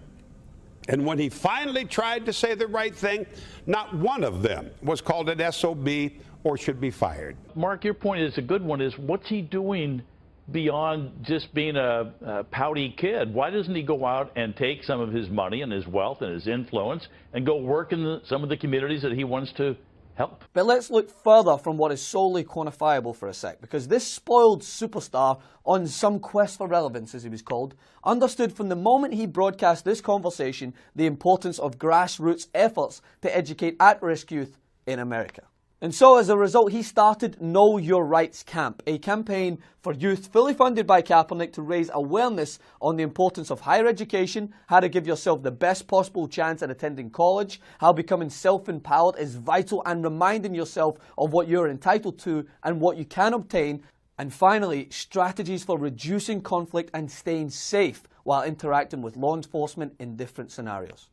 And when he finally tried to say the right thing, not one of them was called an SOB or should be fired. Mark, your point is a good one, is what's he doing beyond just being a pouty kid? Why doesn't he go out and take some of his money and his wealth and his influence and go work in some of the communities that he wants to help? But let's look further from what is solely quantifiable for a sec, because this spoiled superstar on some quest for relevance, as he was called, understood from the moment he broadcast this conversation the importance of grassroots efforts to educate at-risk youth in America. And so as a result, he started Know Your Rights Camp, a campaign for youth fully funded by Kaepernick to raise awareness on the importance of higher education, how to give yourself the best possible chance at attending college, how becoming self-empowered is vital, and reminding yourself of what you're entitled to and what you can obtain, and finally, strategies for reducing conflict and staying safe while interacting with law enforcement in different scenarios.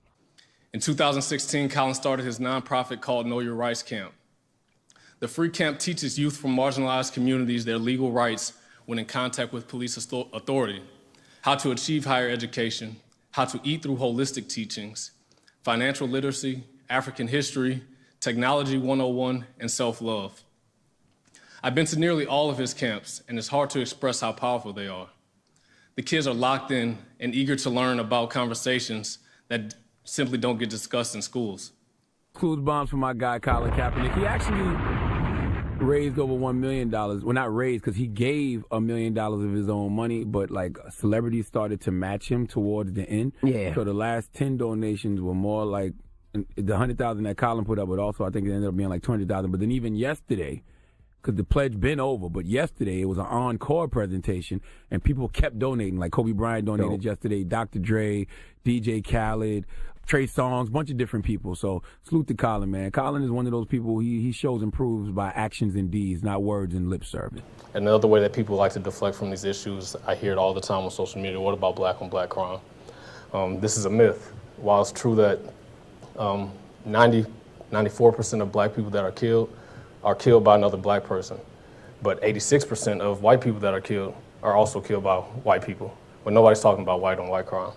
In 2016, Colin started his nonprofit called Know Your Rights Camp. The free camp teaches youth from marginalized communities their legal rights when in contact with police authority, how to achieve higher education, how to eat through holistic teachings, financial literacy, African history, technology 101, and self-love. I've been to nearly all of his camps, and it's hard to express how powerful they are. The kids are locked in and eager to learn about conversations that simply don't get discussed in schools. Includes bombs for my guy, Colin Kaepernick. He actually raised over $1 million. Well, not raised, because he gave $1 million of his own money, but like celebrities started to match him towards the end. Yeah. So the last 10 donations were more like the 100,000 that Colin put up, but also I think it ended up being like 200,000. But then even yesterday, because the pledge been over, but yesterday it was an encore presentation, and people kept donating. Like Kobe Bryant donated yesterday, Dr. Dre, DJ Khaled, Trey Songz, bunch of different people. So salute to Colin, man. Colin is one of those people, he shows and proves by actions and deeds, not words and lip service. Another way that people like to deflect from these issues, I hear it all the time on social media, what about black on black crime? This is a myth. While it's true that 94% of black people that are killed by another black person, but 86% of white people that are killed are also killed by white people. But nobody's talking about white on white crime.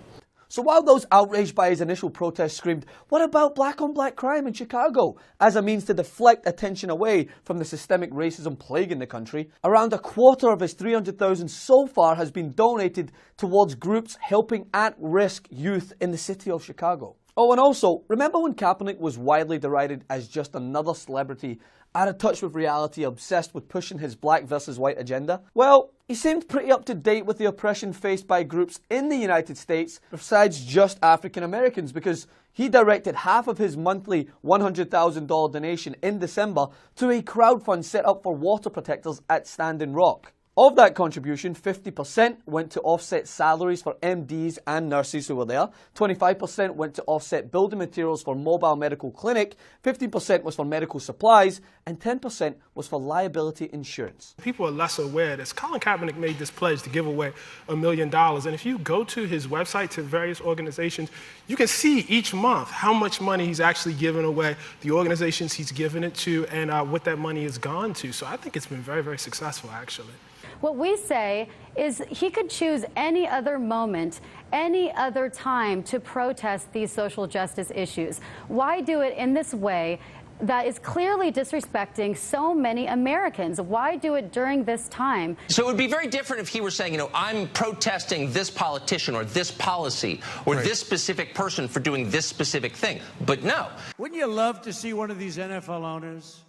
So while those outraged by his initial protest screamed, "What about black on black crime in Chicago?" as a means to deflect attention away from the systemic racism plaguing the country, around a quarter of his $300,000 so far has been donated towards groups helping at-risk youth in the city of Chicago. Oh, and also, remember when Kaepernick was widely derided as just another celebrity out of touch with reality, obsessed with pushing his black versus white agenda? Well, he seemed pretty up to date with the oppression faced by groups in the United States besides just African Americans, because he directed half of his monthly $100,000 donation in December to a crowdfund set up for water protectors at Standing Rock. Of that contribution, 50% went to offset salaries for MDs and nurses who were there, 25% went to offset building materials for mobile medical clinic, 15% was for medical supplies, and 10% was for liability insurance. People are less aware that Colin Kaepernick made this pledge to give away $1 million. And if you go to his website, to various organizations, you can see each month how much money he's actually given away, the organizations he's given it to, and what that money has gone to. So I think it's been very, very successful, actually. What we say is he could choose any other moment, any other time to protest these social justice issues. Why do it in this way that is clearly disrespecting so many Americans? Why do it during this time? So it would be very different if he were saying, I'm protesting this politician or this policy or this specific person for doing this specific thing. But no. Wouldn't you love to see one of these NFL owners,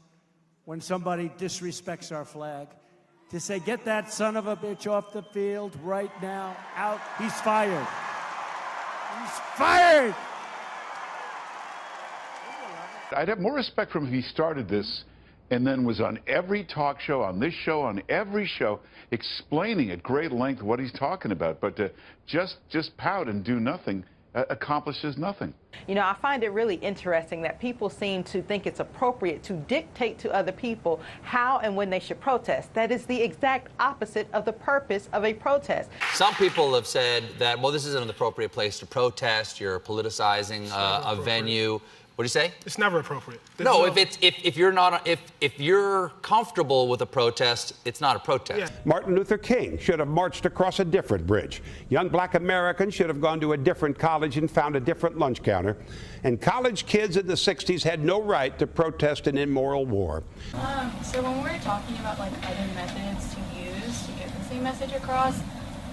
when somebody disrespects our flag, to say, get that son of a bitch off the field right now, out, he's fired. He's fired! I'd have more respect from him if he started this and then was on every talk show, on this show, on every show, explaining at great length what he's talking about. But to just pout and do nothing accomplishes nothing. I find it really interesting that people seem to think it's appropriate to dictate to other people how and when they should protest. That is the exact opposite of the purpose of a protest. Some people have said that, well, this isn't an appropriate place to protest. You're politicizing a venue. What do you say? It's never appropriate. No, if you're comfortable with a protest, it's not a protest. Yeah. Martin Luther King should have marched across a different bridge. Young black Americans should have gone to a different college and found a different lunch counter. And college kids in the 60s had no right to protest an immoral war. So when we're talking about other methods to use to get the same message across,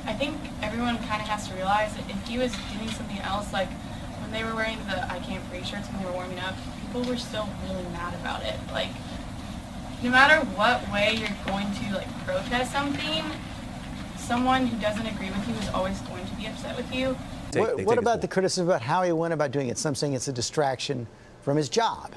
I think everyone kind of has to realize that if he was doing something else, like when they were wearing the I Can't Breathe shirts when they were warming up, people were still really mad about it. No matter what way you're going to protest something, someone who doesn't agree with you is always going to be upset with you. What about the criticism about how he went about doing it? Some saying it's a distraction from his job.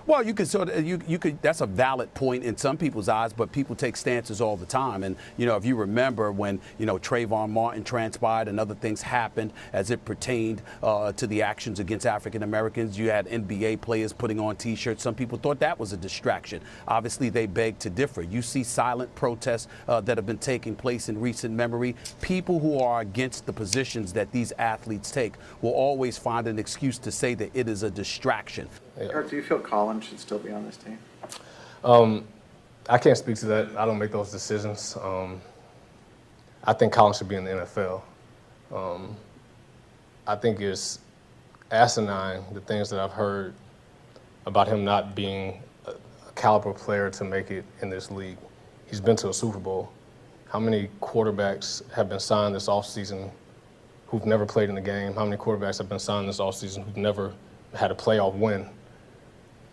Well, you could that's a valid point in some people's eyes, but people take stances all the time. And, if you remember when, Trayvon Martin transpired and other things happened as it pertained to the actions against African Americans, you had NBA players putting on T-shirts. Some people thought that was a distraction. Obviously, they beg to differ. You see silent protests that have been taking place in recent memory. People who are against the positions that these athletes take will always find an excuse to say that it is a distraction. Eric, do you feel Colin should still be on this team? I can't speak to that. I don't make those decisions. I think Colin should be in the NFL. I think it's asinine, the things that I've heard about him not being a caliber player to make it in this league. He's been to a Super Bowl. How many quarterbacks have been signed this offseason who've never played in the game? How many quarterbacks have been signed this offseason who've never had a playoff win,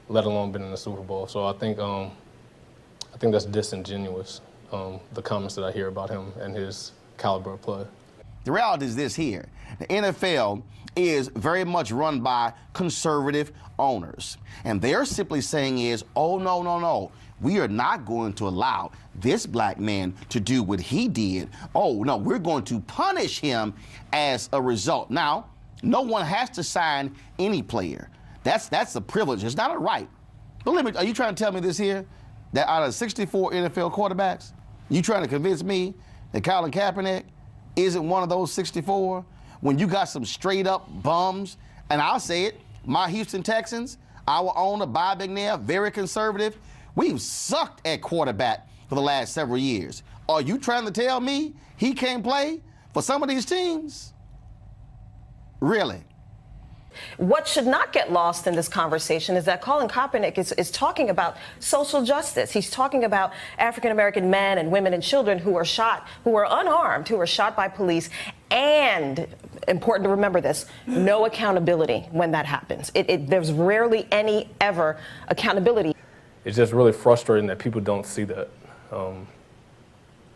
let alone been in the Super Bowl? So I think that's disingenuous, the comments that I hear about him and his caliber of play. The reality is this here. The NFL is very much run by conservative owners. And they're simply saying is, oh, no. We are not going to allow this black man to do what he did. Oh, no, we're going to punish him as a result. Now, no one has to sign any player. That's a privilege. It's not a right. But are you trying to tell me this here? That out of 64 NFL quarterbacks, you trying to convince me that Colin Kaepernick isn't one of those 64? When you got some straight up bums, and I'll say it, my Houston Texans, our owner, Bob McNair, very conservative. We've sucked at quarterback for the last several years. Are you trying to tell me he can't play for some of these teams? Really? What should not get lost in this conversation is that Colin Kaepernick is talking about social justice. He's talking about African-American men and women and children who are shot, who are unarmed, who are shot by police. And, important to remember this, no accountability when that happens. There's rarely any ever accountability. It's just really frustrating that people don't see that,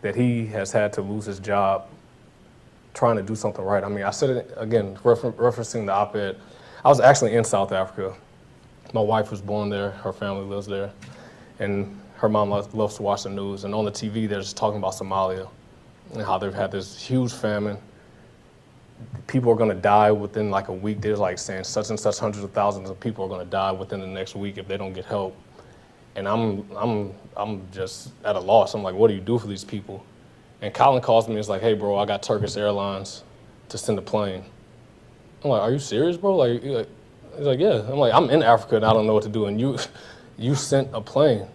that he has had to lose his job trying to do something right. I mean, I said it again, referencing the op-ed. I was actually in South Africa. My wife was born there. Her family lives there. And her mom loves to watch the news, and on the TV they're just talking about Somalia and how they've had this huge famine. People are going to die within like a week. They're like saying such and such hundreds of thousands of people are going to die within the next week if they don't get help. And I'm just at a loss. I'm like, what do you do for these people? And Colin calls me and is like, hey, bro, I got Turkish Airlines to send a plane. I'm like, are you serious, bro? He's like, yeah. I'm like, I'm in Africa and I don't know what to do. And you sent a plane.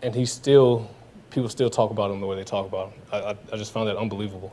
And people still talk about him the way they talk about him. I just found that unbelievable.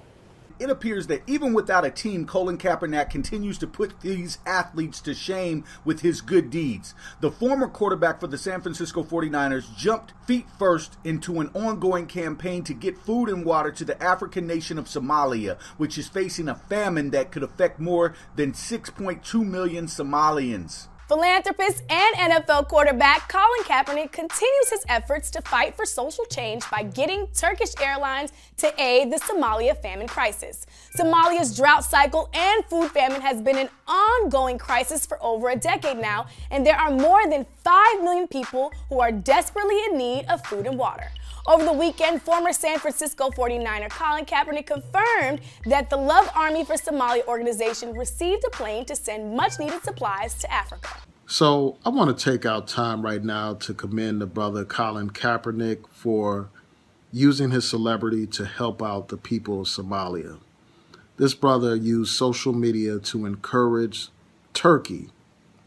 It appears that even without a team, Colin Kaepernick continues to put these athletes to shame with his good deeds. The former quarterback for the San Francisco 49ers jumped feet first into an ongoing campaign to get food and water to the African nation of Somalia, which is facing a famine that could affect more than 6.2 million Somalians. Philanthropist and NFL quarterback Colin Kaepernick continues his efforts to fight for social change by getting Turkish Airlines to aid the Somalia famine crisis. Somalia's drought cycle and food famine has been an ongoing crisis for over a decade now, and there are more than 5 million people who are desperately in need of food and water. Over the weekend, former San Francisco 49er Colin Kaepernick confirmed that the Love Army for Somalia organization received a plane to send much-needed supplies to Africa. So I want to take out time right now to commend the brother Colin Kaepernick for using his celebrity to help out the people of Somalia. This brother used social media to encourage Turkey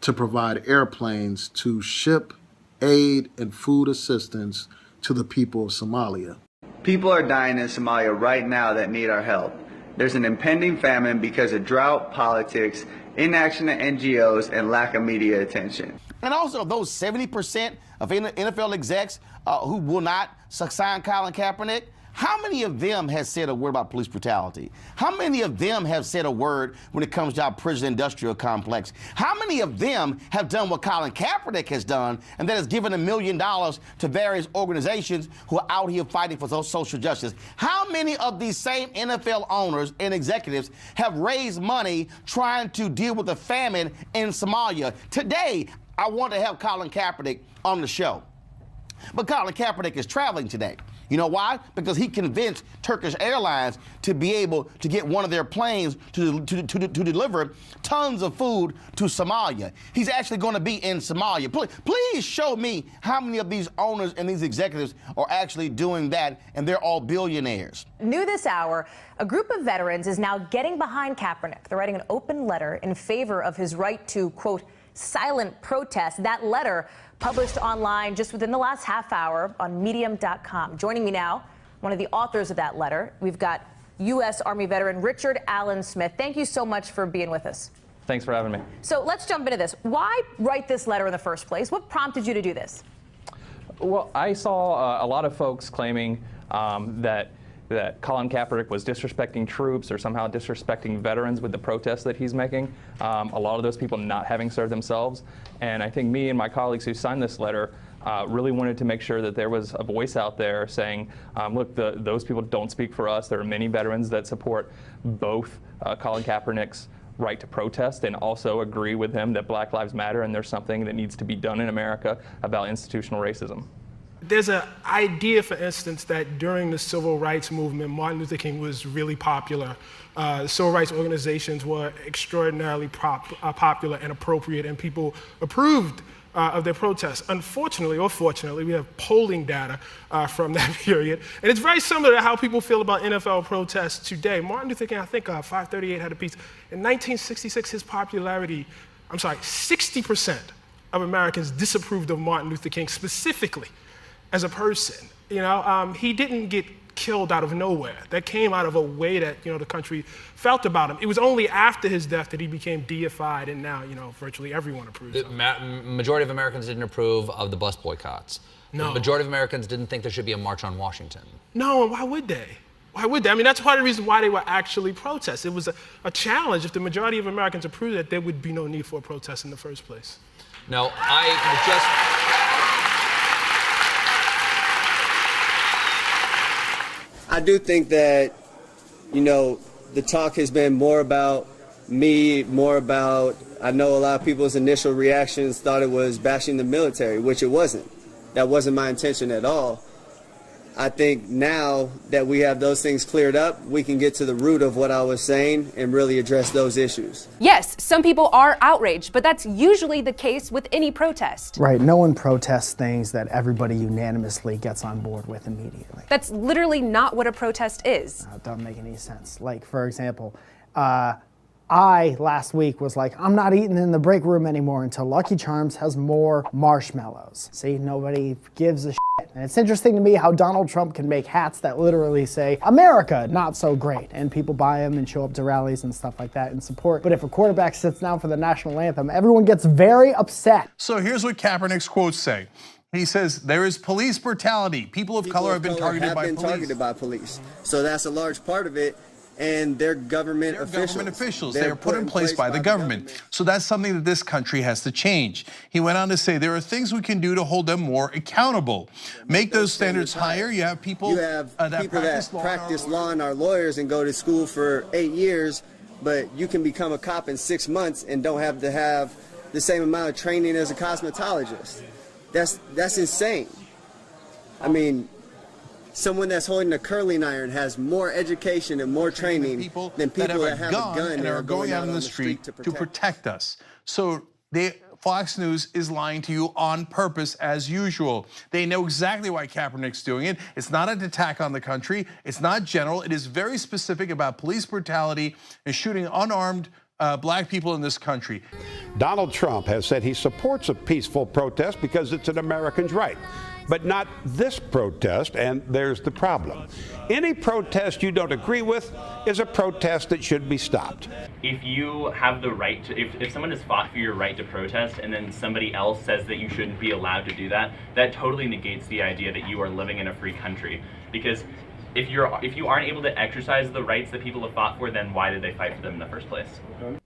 to provide airplanes to ship aid and food assistance to the people of Somalia. People are dying in Somalia right now that need our help. There's an impending famine because of drought, politics, inaction of NGOs, and lack of media attention. And also those 70% of NFL execs who will not sign Colin Kaepernick, how many of them has said a word about police brutality? How many of them have said a word when it comes to our prison industrial complex? How many of them have done what Colin Kaepernick has done, and that is given $1 million to various organizations who are out here fighting for social justice? How many of these same NFL owners and executives have raised money trying to deal with the famine in Somalia? Today, I want to have Colin Kaepernick on the show. But Colin Kaepernick is traveling today. You know why? Because he convinced Turkish Airlines to be able to get one of their planes to deliver tons of food to Somalia. He's actually going to be in Somalia. Please show me how many of these owners and these executives are actually doing that, and they're all billionaires. New this hour, a group of veterans is now getting behind Kaepernick. They're writing an open letter in favor of his right to, quote, silent protest. That letter published online just within the last half hour on medium.com. Joining me now, one of the authors of that letter, we've got U.S. Army veteran Richard Allen Smith. Thank you so much for being with us. Thanks for having me. So let's jump into this. Why write this letter in the first place? What prompted you to do this? Well, I saw a lot of folks claiming that Colin Kaepernick was disrespecting troops or somehow disrespecting veterans with the protests that he's making. A lot of those people not having served themselves. And I think me and my colleagues who signed this letter really wanted to make sure that there was a voice out there saying, look, those people don't speak for us. There are many veterans that support both Colin Kaepernick's right to protest and also agree with him that Black Lives Matter and there's something that needs to be done in America about institutional racism. There's an idea, for instance, that during the civil rights movement, Martin Luther King was really popular. Civil rights organizations were extraordinarily popular and appropriate, and people approved of their protests. Unfortunately, or fortunately, we have polling data from that period, and it's very similar to how people feel about NFL protests today. Martin Luther King, I think 538 had a piece. In 1966, his popularity, 60% of Americans disapproved of Martin Luther King specifically as a person. He didn't get killed out of nowhere. That came out of a way that, the country felt about him. It was only after his death that he became deified, and now, virtually everyone approves of him. The majority of Americans didn't approve of the bus boycotts. No. The majority of Americans didn't think there should be a march on Washington. No, and why would they? Why would they? That's part of the reason why they were actually protests. It was a challenge. If the majority of Americans approved it, there would be no need for a protest in the first place. No, I do think that, the talk has been more about me, I know a lot of people's initial reactions thought it was bashing the military, which it wasn't. That wasn't my intention at all. I think now that we have those things cleared up, we can get to the root of what I was saying and really address those issues. Yes, some people are outraged, but that's usually the case with any protest. Right, no one protests things that everybody unanimously gets on board with immediately. That's literally not what a protest is. It doesn't make any sense. Like, for example, I, last week, was like, I'm not eating in the break room anymore until Lucky Charms has more marshmallows. See, nobody gives a shit. And it's interesting to me how Donald Trump can make hats that literally say, America, not so great. And people buy them and show up to rallies and stuff like that in support. But if a quarterback sits down for the national anthem, everyone gets very upset. So here's what Kaepernick's quotes say. He says, there is police brutality. People of color have been targeted by police. So that's a large part of it. And they're government officials. They are put in place by the government. So that's something that this country has to change. He went on to say there are things we can do to hold them more accountable. Make those standards higher. You have people, that practice law and are lawyers and go to school for 8 years, but you can become a cop in 6 months and don't have to have the same amount of training as a cosmetologist. That's insane. I mean, someone that's holding a curling iron has more education and more training than people that have a gun and are going out on the street to protect us. So Fox News is lying to you on purpose as usual. They know exactly why Kaepernick's doing it. It's not an attack on the country. It's not general. It is very specific about police brutality and shooting unarmed black people in this country. Donald Trump has said he supports a peaceful protest because it's an American's right. But not this protest, and there's the problem. Any protest you don't agree with is a protest that should be stopped. If you have the right to, if someone has fought for your right to protest and then somebody else says that you shouldn't be allowed to do that, that totally negates the idea that you are living in a free country. Because if you aren't able to exercise the rights that people have fought for, then why did they fight for them in the first place?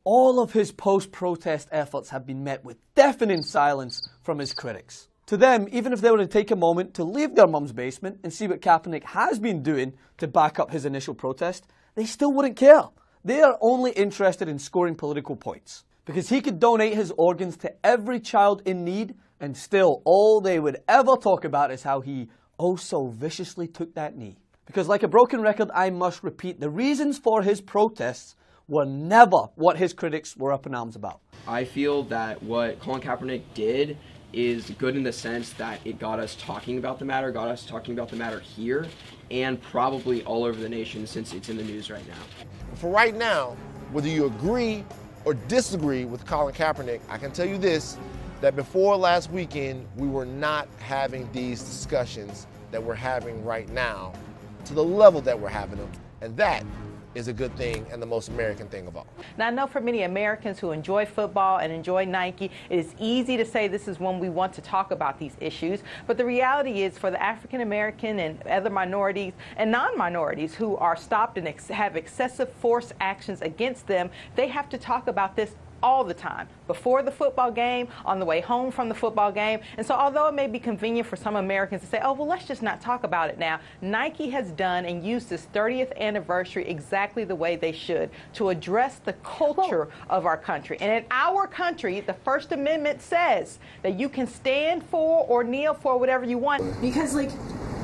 All of his post-protest efforts have been met with deafening silence from his critics. To them, even if they were to take a moment to leave their mum's basement and see what Kaepernick has been doing to back up his initial protest, they still wouldn't care. They are only interested in scoring political points. Because he could donate his organs to every child in need, and still all they would ever talk about is how he oh so viciously took that knee. Because like a broken record, I must repeat, the reasons for his protests were never what his critics were up in arms about. I feel that what Colin Kaepernick did is good in the sense that it got us talking about the matter, here, and probably all over the nation since it's in the news right now. For right now, whether you agree or disagree with Colin Kaepernick, I can tell you this, that before last weekend, we were not having these discussions that we're having right now to the level that we're having them, and that is a good thing and the most American thing of all. Now, I know for many Americans who enjoy football and enjoy Nike, it is easy to say this is when we want to talk about these issues, but the reality is for the African American and other minorities and non-minorities who are stopped and have excessive force actions against them, they have to talk about this all the time, before the football game, on the way home from the football game. And so although it may be convenient for some Americans to say, oh, well, let's just not talk about it now, Nike has done and used this 30th anniversary exactly the way they should, to address the culture of our country. And in our country, the First Amendment says that you can stand for or kneel for whatever you want. Because, like,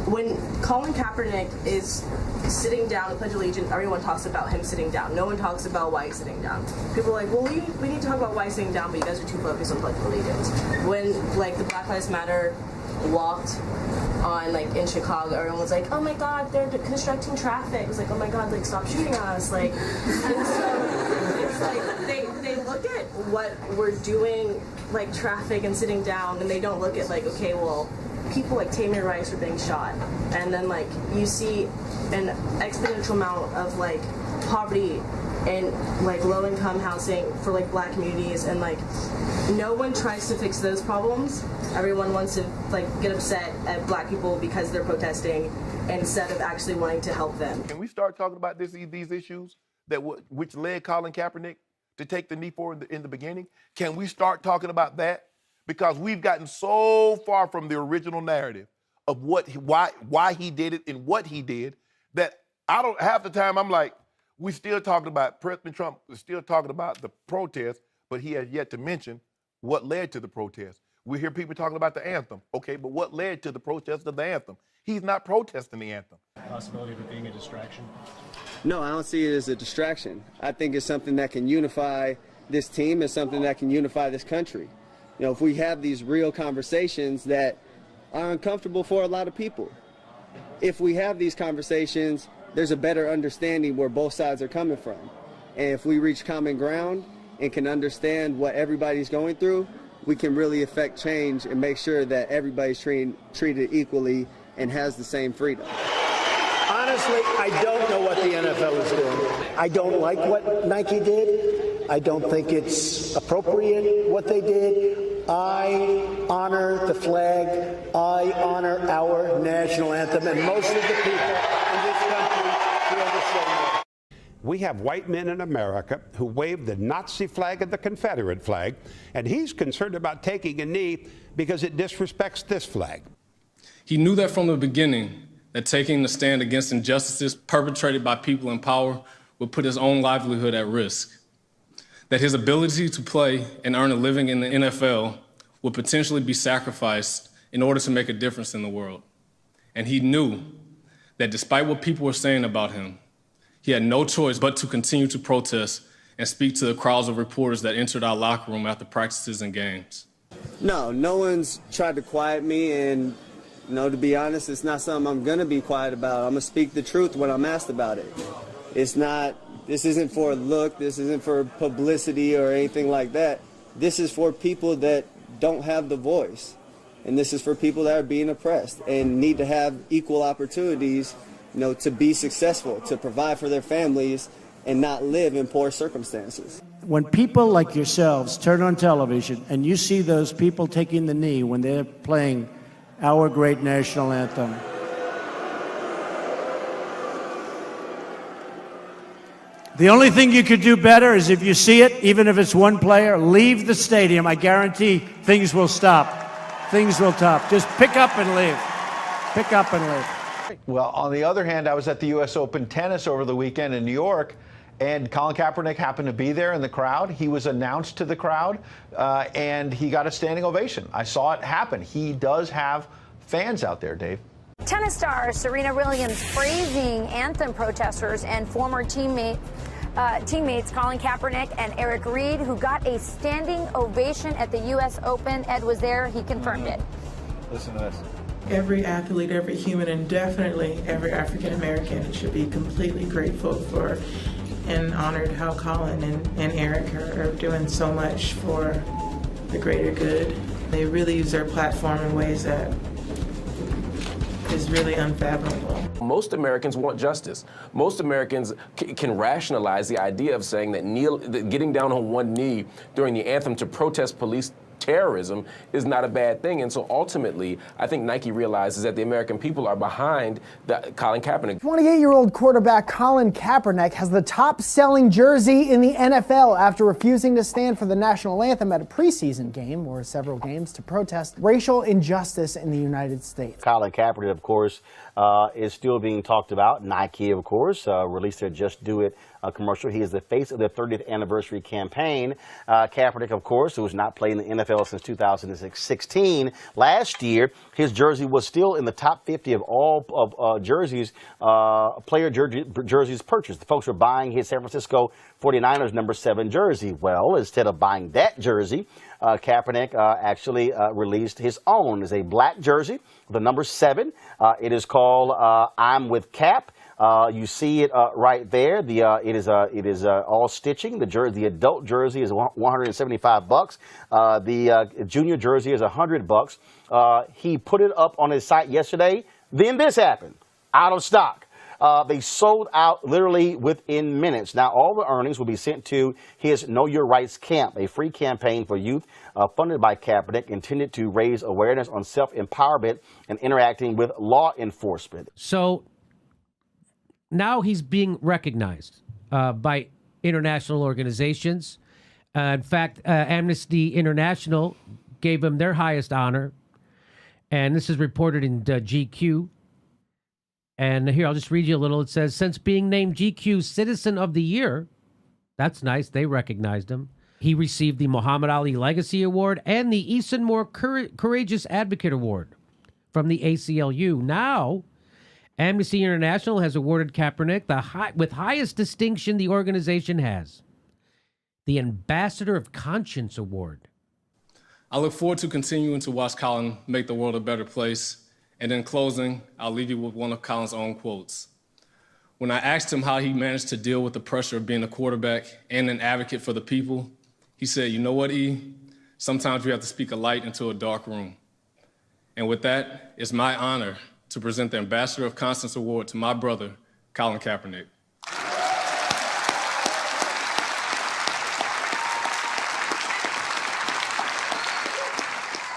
when Colin Kaepernick is sitting down to pledge allegiance, everyone talks about him sitting down. No one talks about why he's sitting down. People are like, well, we need to talk about why he's sitting down, but you guys are too focused on pledge allegiance. When, like, the Black Lives Matter walked on, like, in Chicago, everyone was like, oh my God, they're constructing traffic. It was like, oh my God, like, stop shooting on us. Like, and so it's like, they look at what we're doing, like, traffic and sitting down, and they don't look at, like, okay, well, people like Tamir Rice are being shot, and then like you see an exponential amount of like poverty and like low-income housing for like black communities, and like no one tries to fix those problems. Everyone wants to like get upset at black people because they're protesting instead of actually wanting to help them. Can we start talking about these issues that which led Colin Kaepernick to take the knee for in the beginning? Can we start talking about that? Because we've gotten so far from the original narrative of why he did it and what he did that half the time I'm like, we're still talking about President Trump is still talking about the protest, but he has yet to mention what led to the protest. We hear people talking about the anthem. Okay, but what led to the protest of the anthem? He's not protesting the anthem. Possibility of it being a distraction? No, I don't see it as a distraction. I think it's something that can unify this team. It's something that can unify this country. You know, if we have these real conversations that are uncomfortable for a lot of people, if we have these conversations, there's a better understanding where both sides are coming from. And if we reach common ground and can understand what everybody's going through, we can really affect change and make sure that everybody's treated equally and has the same freedom. Honestly, I don't know what the NFL is doing. I don't like what Nike did. I don't think it's appropriate what they did. I honor the flag. I honor our national anthem, and most of the people in this country feel the same way. We have white men in America who wave the Nazi flag and the Confederate flag, and he's concerned about taking a knee because it disrespects this flag. He knew that from the beginning, that taking the stand against injustices perpetrated by people in power would put his own livelihood at risk. That his ability to play and earn a living in the NFL would potentially be sacrificed in order to make a difference in the world. And he knew that despite what people were saying about him, he had no choice but to continue to protest and speak to the crowds of reporters that entered our locker room after practices and games. No one's tried to quiet me, and to be honest, it's not something I'm gonna be quiet about. I'm gonna speak the truth when I'm asked about it. This isn't for a look, this isn't for publicity or anything like that. This is for people that don't have the voice. And this is for people that are being oppressed and need to have equal opportunities, to be successful, to provide for their families and not live in poor circumstances. When people like yourselves turn on television and you see those people taking the knee when they're playing our great national anthem, the only thing you could do better is if you see it, even if it's one player, leave the stadium. I guarantee things will stop. Things will stop. Just pick up and leave. Pick up and leave. Well, on the other hand, I was at the U.S. Open tennis over the weekend in New York, and Colin Kaepernick happened to be there in the crowd. He was announced to the crowd, and he got a standing ovation. I saw it happen. He does have fans out there, Dave. Tennis star Serena Williams praising anthem protesters and former teammates Colin Kaepernick and Reid, who got a standing ovation at the U.S. Open. Ed was there. He confirmed it. Listen to this. Every athlete, every human, and definitely every African American should be completely grateful for and honored how Colin and Eric are doing so much for the greater good. They really use their platform in ways that is really unfathomable. Most Americans want justice. Most Americans can rationalize the idea of saying that getting down on one knee during the anthem to protest police terrorism is not a bad thing. And so ultimately, I think Nike realizes that the American people are behind Colin Kaepernick. 28-year-old quarterback Colin Kaepernick has the top-selling jersey in the NFL after refusing to stand for the national anthem at a preseason game or several games to protest racial injustice in the United States. Colin Kaepernick, of course, is still being talked about. Nike, of course, released their Just Do It commercial. He is the face of their 30th anniversary campaign. Kaepernick, of course, who has not played in the NFL since 2016. Last year, his jersey was still in the top 50 of all jerseys, player jerseys purchased. The folks were buying his San Francisco 49ers number 7 jersey. Well, instead of buying that jersey, Kaepernick actually released his own. It's a black jersey, the number 7. It is called I'm with Cap. You see it right there. It is all stitching. The adult jersey is $175. The junior jersey is $100. He put it up on his site yesterday. Then this happened. Out of stock. They sold out literally within minutes. Now, all the earnings will be sent to his Know Your Rights Camp, a free campaign for youth funded by Kaepernick, intended to raise awareness on self-empowerment and interacting with law enforcement. So now he's being recognized by international organizations. In fact, Amnesty International gave him their highest honor. And this is reported in GQ. And here, I'll just read you a little. It says, since being named GQ's Citizen of the Year, that's nice, they recognized him, He received the Muhammad Ali Legacy Award and the Eason Moore Courageous Advocate Award from the ACLU. Now, Amnesty International has awarded Kaepernick with highest distinction the organization has, the Ambassador of Conscience Award. I look forward to continuing to watch Colin make the world a better place. And in closing, I'll leave you with one of Colin's own quotes. When I asked him how he managed to deal with the pressure of being a quarterback and an advocate for the people, he said, "You know what, E? Sometimes you have to speak a light into a dark room." And with that, it's my honor to present the Ambassador of Conscience Award to my brother, Colin Kaepernick.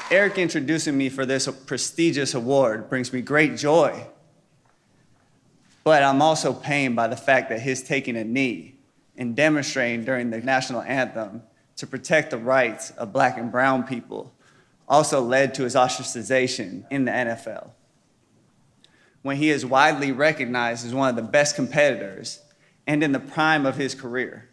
Eric introducing me for this prestigious award brings me great joy. But I'm also pained by the fact that his taking a knee and demonstrating during the national anthem to protect the rights of Black and brown people also led to his ostracization in the NFL, when he is widely recognized as one of the best competitors and in the prime of his career.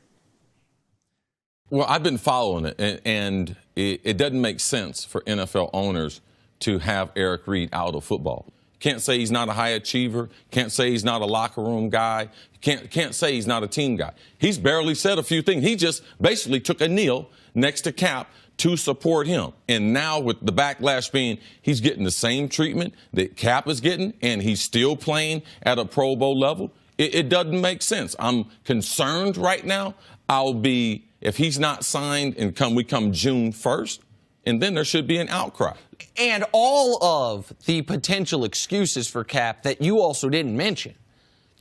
Well, I've been following it, and it doesn't make sense for NFL owners to have Eric Reid out of football. Can't say he's not a high achiever. Can't say he's not a locker room guy. Can't say he's not a team guy. He's barely said a few things. He just basically took a kneel next to Cap to support him. And now with the backlash being he's getting the same treatment that Cap is getting, and he's still playing at a Pro Bowl level, it doesn't make sense. I'm concerned right now. If he's not signed and we come June 1st, and then there should be an outcry. And all of the potential excuses for Cap that you also didn't mention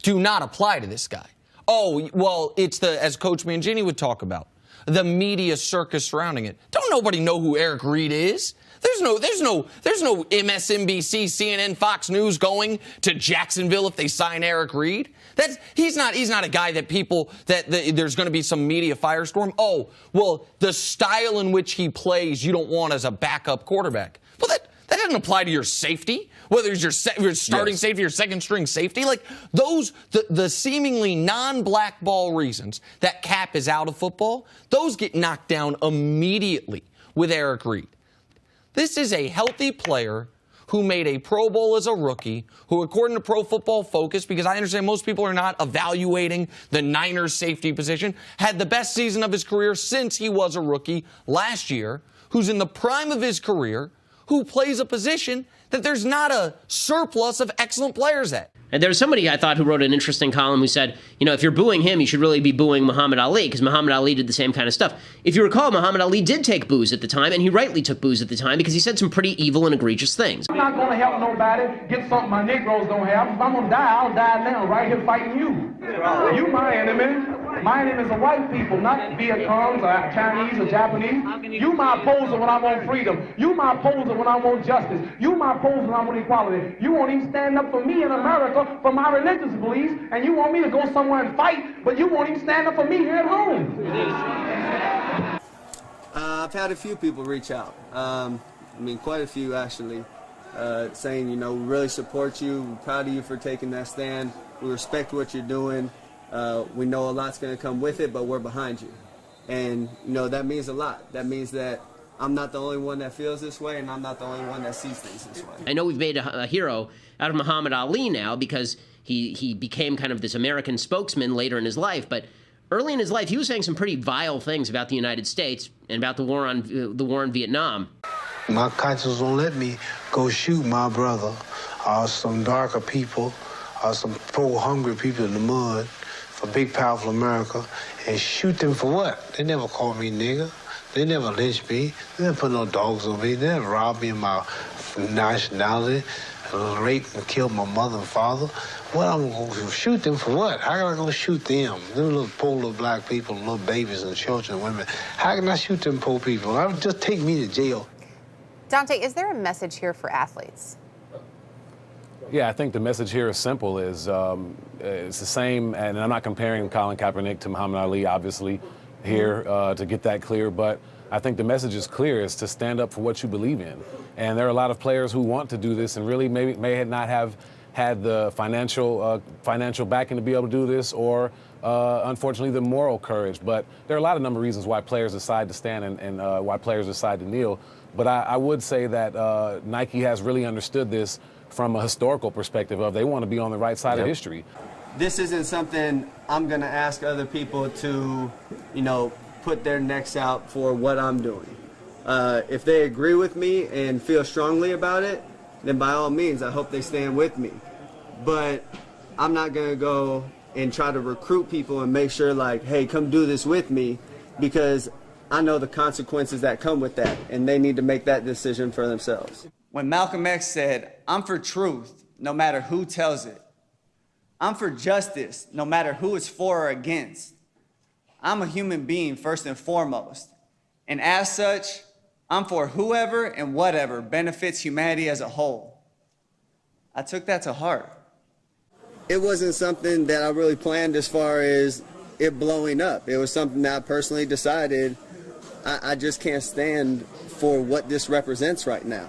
do not apply to this guy. Oh, well, it's as Coach Mangini would talk about, the media circus surrounding it. Don't nobody know who Eric Reid is? There's no MSNBC, CNN, Fox News going to Jacksonville if they sign Eric Reid. He's not a guy that there's going to be some media firestorm. Oh, well, the style in which he plays you don't want as a backup quarterback. Well, that doesn't apply to your safety, whether it's your starting safety or second string safety. Like the seemingly non-blackball reasons that Cap is out of football, those get knocked down immediately with Eric Reid. This is a healthy player who made a Pro Bowl as a rookie, who, according to Pro Football Focus, because I understand most people are not evaluating the Niners safety position, had the best season of his career since he was a rookie last year, who's in the prime of his career, who plays a position that there's not a surplus of excellent players at. And there was somebody I thought who wrote an interesting column who said, if you're booing him, you should really be booing Muhammad Ali, because Muhammad Ali did the same kind of stuff. If you recall, Muhammad Ali did take booze at the time, and he rightly took booze at the time because he said some pretty evil and egregious things. I'm not going to help nobody get something my Negroes don't have. If I'm going to die, I'll die now, right here fighting you. You my enemy. My enemy is the white people, not Vietcongs or Chinese or Japanese. You my opposer when I want freedom. You my opposer when I want justice. You my opposer when I want equality. You won't even stand up for me in America for my religious beliefs, and you want me to go somewhere and fight, but you won't even stand up for me here at home. I've had a few people reach out. Quite a few actually, saying, we really support you. We're proud of you for taking that stand. We respect what you're doing. We know a lot's going to come with it, but we're behind you. And, that means a lot. That means that I'm not the only one that feels this way, and I'm not the only one that sees things this way. I know we've made a hero out of Muhammad Ali now because he became kind of this American spokesman later in his life, but early in his life, he was saying some pretty vile things about the United States and about the war in Vietnam. My conscience won't let me go shoot my brother or some darker people or some pro-hungry people in the mud for big, powerful America and shoot them for what? They never called me nigger. They never lynched me. They never put no dogs on me. They never robbed me of my nationality, raped and killed my mother and father. What, I'm going to shoot them for what? How can I go shoot them? Them little poor little black people, little babies and children and women. How can I shoot them poor people? Just take me to jail. Donte, is there a message here for athletes? Yeah, I think the message here is simple. It's the same, and I'm not comparing Colin Kaepernick to Muhammad Ali, obviously, here to get that clear, but I think the message is clear. It's to stand up for what you believe in. And there are a lot of players who want to do this and really may not have had the financial backing to be able to do this, or unfortunately the moral courage. But there are a lot of number of reasons why players decide to stand and why players decide to kneel. But I would say that Nike has really understood this from a historical perspective of they want to be on the right side of history. This isn't something I'm going to ask other people to, put their necks out for what I'm doing. If they agree with me and feel strongly about it, then by all means, I hope they stand with me. But I'm not going to go and try to recruit people and make sure, like, hey, come do this with me, because I know the consequences that come with that, and they need to make that decision for themselves. When Malcolm X said, "I'm for truth, no matter who tells it. I'm for justice, no matter who it's for or against. I'm a human being first and foremost. And as such, I'm for whoever and whatever benefits humanity as a whole." I took that to heart. It wasn't something that I really planned as far as it blowing up. It was something that I personally decided I just can't stand for what this represents right now.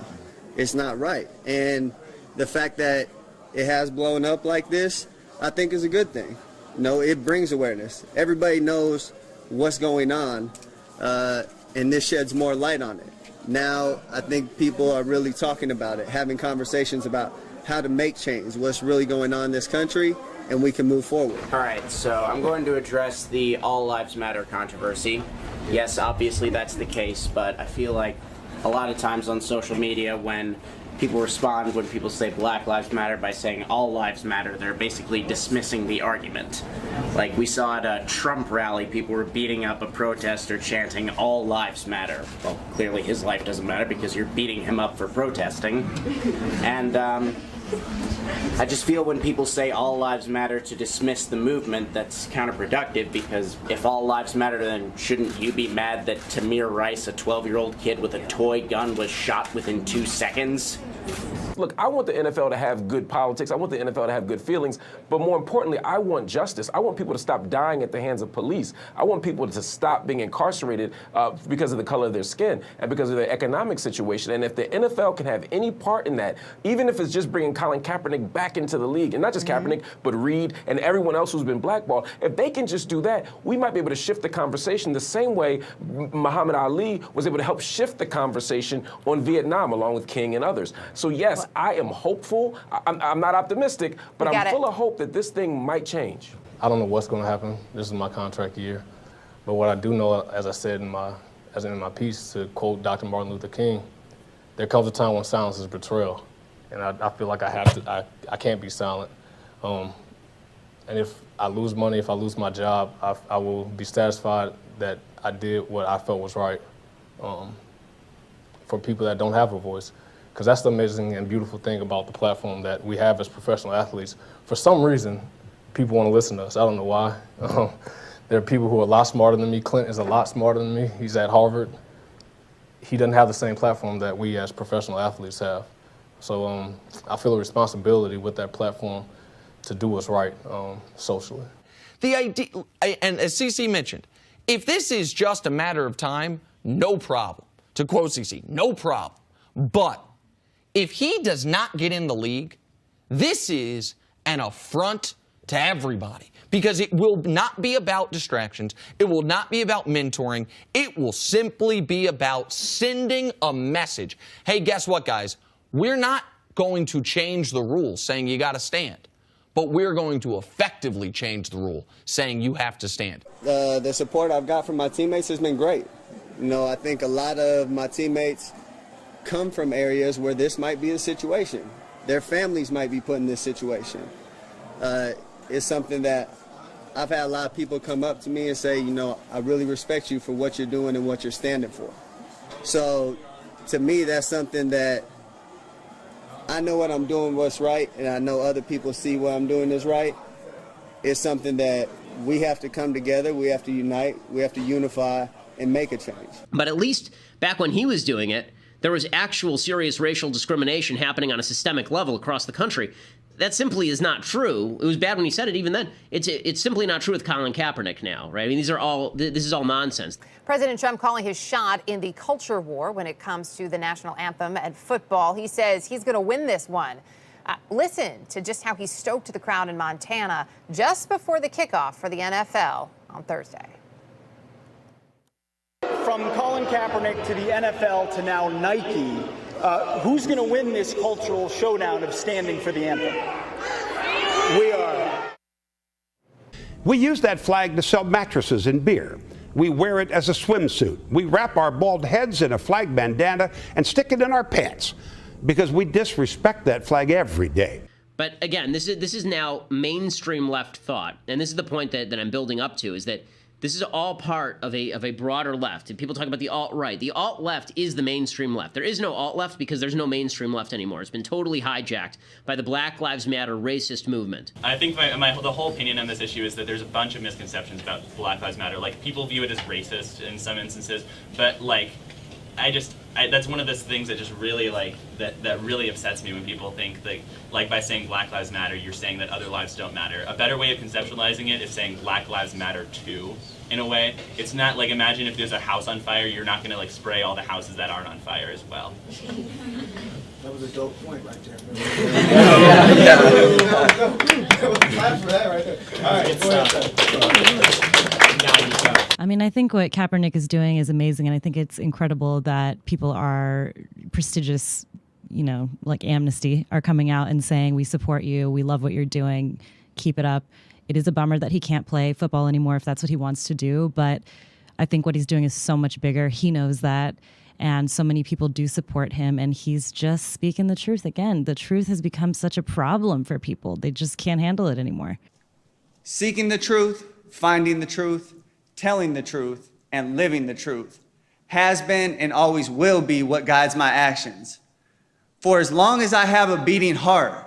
It's not right. And the fact that it has blown up like this, I think is a good thing. It brings awareness. Everybody knows what's going on, and this sheds more light on it. Now, I think people are really talking about it, having conversations about how to make change, what's really going on in this country, and we can move forward. All right, so I'm going to address the All Lives Matter controversy. Yes, obviously that's the case, but I feel like a lot of times on social media when people respond when people say Black Lives Matter by saying all lives matter, they're basically dismissing the argument. Like we saw at a Trump rally, people were beating up a protester chanting all lives matter. Well, clearly his life doesn't matter because you're beating him up for protesting. And I just feel when people say all lives matter to dismiss the movement, that's counterproductive, because if all lives matter, then shouldn't you be mad that Tamir Rice, a 12-year-old kid with a toy gun, was shot within 2 seconds? Look, I want the NFL to have good politics. I want the NFL to have good feelings. But more importantly, I want justice. I want people to stop dying at the hands of police. I want people to stop being incarcerated because of the color of their skin and because of their economic situation. And if the NFL can have any part in that, even if it's just bringing Colin Kaepernick back into the league, and not just Kaepernick, but Reid and everyone else who's been blackballed, if they can just do that, we might be able to shift the conversation the same way Muhammad Ali was able to help shift the conversation on Vietnam, along with King and others. So yes, I am hopeful. I'm not optimistic, but I'm full of hope that this thing might change. I don't know what's going to happen. This is my contract year. But what I do know, as I said in my piece, to quote Dr. Martin Luther King, there comes a time when silence is betrayal. And I feel like I can't be silent. And if I lose money, if I lose my job, I will be satisfied that I did what I felt was right for people that don't have a voice. Because that's the amazing and beautiful thing about the platform that we have as professional athletes. For some reason, people want to listen to us. I don't know why. There are people who are a lot smarter than me. Clint is a lot smarter than me. He's at Harvard. He doesn't have the same platform that we as professional athletes have. So I feel a responsibility with that platform to do what's right socially. The idea, and as CC mentioned, if this is just a matter of time, no problem. To quote CC, no problem. But if he does not get in the league, this is an affront to everybody, because it will not be about distractions. It will not be about mentoring. It will simply be about sending a message. Hey, guess what, guys? We're not going to change the rule saying you got to stand, but we're going to effectively change the rule saying you have to stand. The support I've got from my teammates has been great. I think a lot of my teammates come from areas where this might be a situation. Their families might be put in this situation. It's something that I've had a lot of people come up to me and say, I really respect you for what you're doing and what you're standing for. So to me, that's something that I know what I'm doing, what's right, and I know other people see what I'm doing is right. It's something that we have to come together, we have to unite, we have to unify and make a change. But at least back when he was doing it, there was actual serious racial discrimination happening on a systemic level across the country. That simply is not true. It was bad when he said it even then. It's simply not true with Colin Kaepernick now, right? I mean, this is all nonsense. President Trump calling his shot in the culture war when it comes to the national anthem and football. He says he's going to win this one. Listen to just how he stoked the crowd in Montana just before the kickoff for the NFL on Thursday. From Colin Kaepernick to the NFL to now Nike, who's going to win this cultural showdown of standing for the anthem? We are. We use that flag to sell mattresses and beer. We wear it as a swimsuit. We wrap our bald heads in a flag bandana and stick it in our pants because we disrespect that flag every day. But again, this is now mainstream left thought, and this is the point that I'm building up to, is that this is all part of a broader left. And people talk about the alt-right. The alt-left is the mainstream left. There is no alt-left because there's no mainstream left anymore. It's been totally hijacked by the Black Lives Matter racist movement. I think the whole opinion on this issue is that there's a bunch of misconceptions about Black Lives Matter. Like, people view it as racist in some instances, but like, that's one of those things that just really that really upsets me when people think that, like, by saying Black Lives Matter, you're saying that other lives don't matter. A better way of conceptualizing it is saying Black Lives Matter too, in a way. It's not like, imagine if there's a house on fire, you're not gonna like spray all the houses that aren't on fire as well. That was a dope point right there. Claps for that right there. All right, go ahead. I mean, I think what Kaepernick is doing is amazing, and I think it's incredible that people are prestigious, like Amnesty, are coming out and saying, we support you, we love what you're doing, keep it up. It is a bummer that he can't play football anymore if that's what he wants to do, but I think what he's doing is so much bigger. He knows that, and so many people do support him, and he's just speaking the truth. Again, the truth has become such a problem for people. They just can't handle it anymore. Seeking the truth, finding the truth, telling the truth, and living the truth has been and always will be what guides my actions. For as long as I have a beating heart,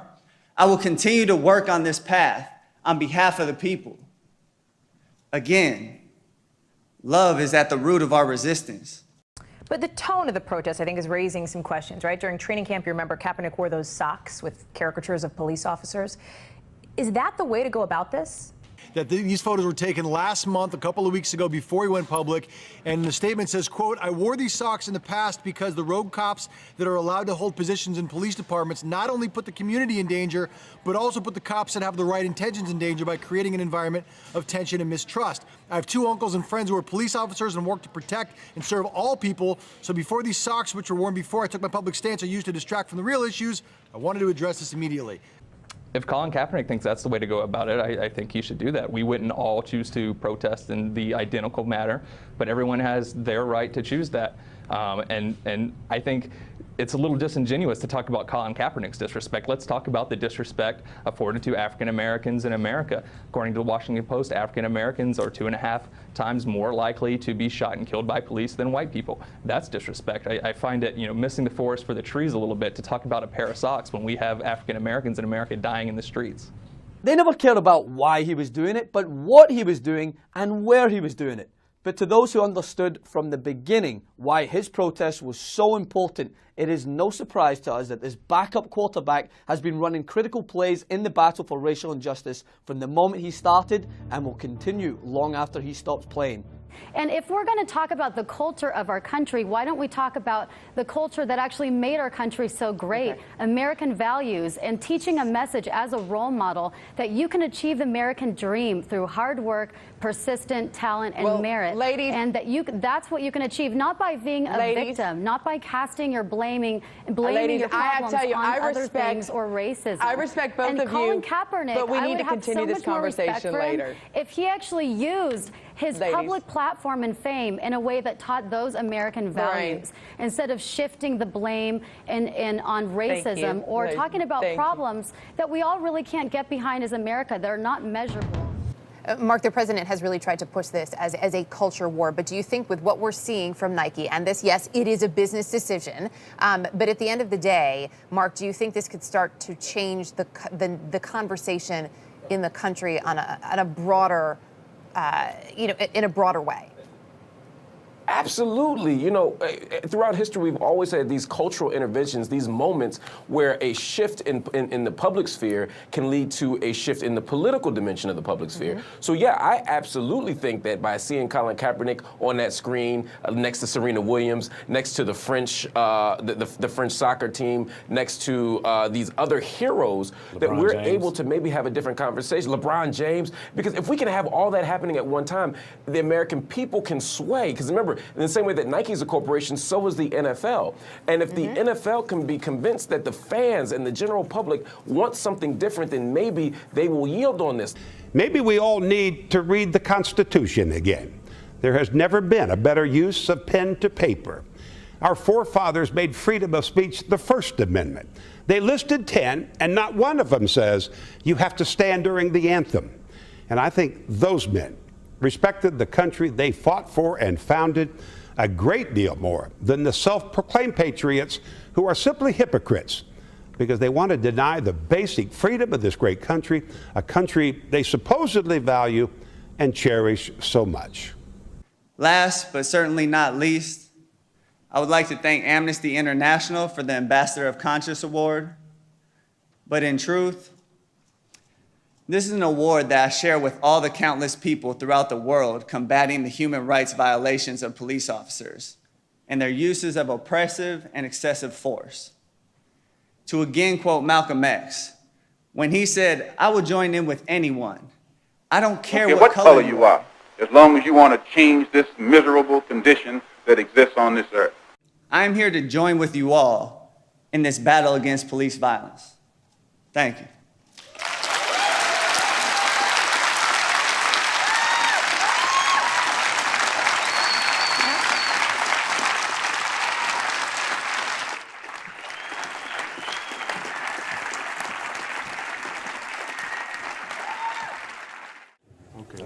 I will continue to work on this path on behalf of the people. Again, love is at the root of our resistance. But the tone of the protest, I think, is raising some questions, right? During training camp, you remember Kaepernick wore those socks with caricatures of police officers. Is that the way to go about this? That these photos were taken last month, a couple of weeks ago, before he went public. And the statement says, quote, I wore these socks in the past because the rogue cops that are allowed to hold positions in police departments not only put the community in danger, but also put the cops that have the right intentions in danger by creating an environment of tension and mistrust. I have two uncles and friends who are police officers and work to protect and serve all people. So before these socks, which were worn before I took my public stance, are used to distract from the real issues, I wanted to address this immediately. If Colin Kaepernick thinks that's the way to go about it, I think he should do that. We wouldn't all choose to protest in the identical manner, but everyone has their right to choose that. And I think it's a little disingenuous to talk about Colin Kaepernick's disrespect. Let's talk about the disrespect afforded to African Americans in America. According to the Washington Post, African Americans are 2.5 times more likely to be shot and killed by police than white people. That's disrespect. I find it, missing the forest for the trees a little bit to talk about a pair of socks when we have African Americans in America dying in the streets. They never cared about why he was doing it, but what he was doing and where he was doing it. But to those who understood from the beginning why his protest was so important, it is no surprise to us that this backup quarterback has been running critical plays in the battle for racial injustice from the moment he started and will continue long after he stops playing. And if we're going to talk about the culture of our country, why don't we talk about the culture that actually made our country so great, American values, and teaching a message as a role model that you can achieve the American dream through hard work, persistent talent, and merit. Ladies, and that's what you can achieve, not by being a victim, not by casting your blaming your problems on other things or racism. I respect both and of Colin you, Kaepernick, but we I need would to have continue so this much more respect conversation for him later. if he actually used his public platform and fame in a way that taught those American values, instead of shifting the blame on racism or talking about problems that we all really can't get behind as America. They're not measurable. Mark, the president has really tried to push this as a culture war, but do you think with what we're seeing from Nike, and this, yes, it is a business decision, but at the end of the day, Mark, do you think this could start to change the conversation in the country on a broader, in a broader way? Absolutely. You know, throughout history, we've always had these cultural interventions, these moments where a shift in the public sphere can lead to a shift in the political dimension of the public sphere. So, yeah, I absolutely think that by seeing Colin Kaepernick on that screen next to Serena Williams, next to the French, the French soccer team, next to these other heroes, that we're able to maybe have a different conversation. LeBron James, because if we can have all that happening at one time, the American people can sway. Because remember, in the same way that Nike is a corporation, so is the NFL. And if the NFL can be convinced that the fans and the general public want something different, then maybe they will yield on this. Maybe we all need to read the Constitution again. There has never been a better use of pen to paper. Our forefathers made freedom of speech the First Amendment. They listed 10, and not one of them says you have to stand during the anthem. And I think those men respected the country they fought for and founded a great deal more than the self-proclaimed patriots who are simply hypocrites because they want to deny the basic freedom of this great country, a country they supposedly value and cherish so much. Last but certainly not least, I would like to thank Amnesty International for the Ambassador of Conscience Award. But in truth, this is an award that I share with all the countless people throughout the world combating the human rights violations of police officers and their uses of oppressive and excessive force. To again quote Malcolm X, when he said, "I will join in with anyone. I don't care what color you are, as long as you want to change this miserable condition that exists on this earth." I am here to join with you all in this battle against police violence. Thank you.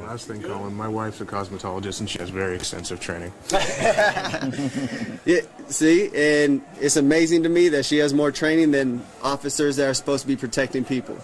Last thing, Colin, my wife's a cosmetologist and she has very extensive training. Yeah, see, and it's amazing to me that she has more training than officers that are supposed to be protecting people.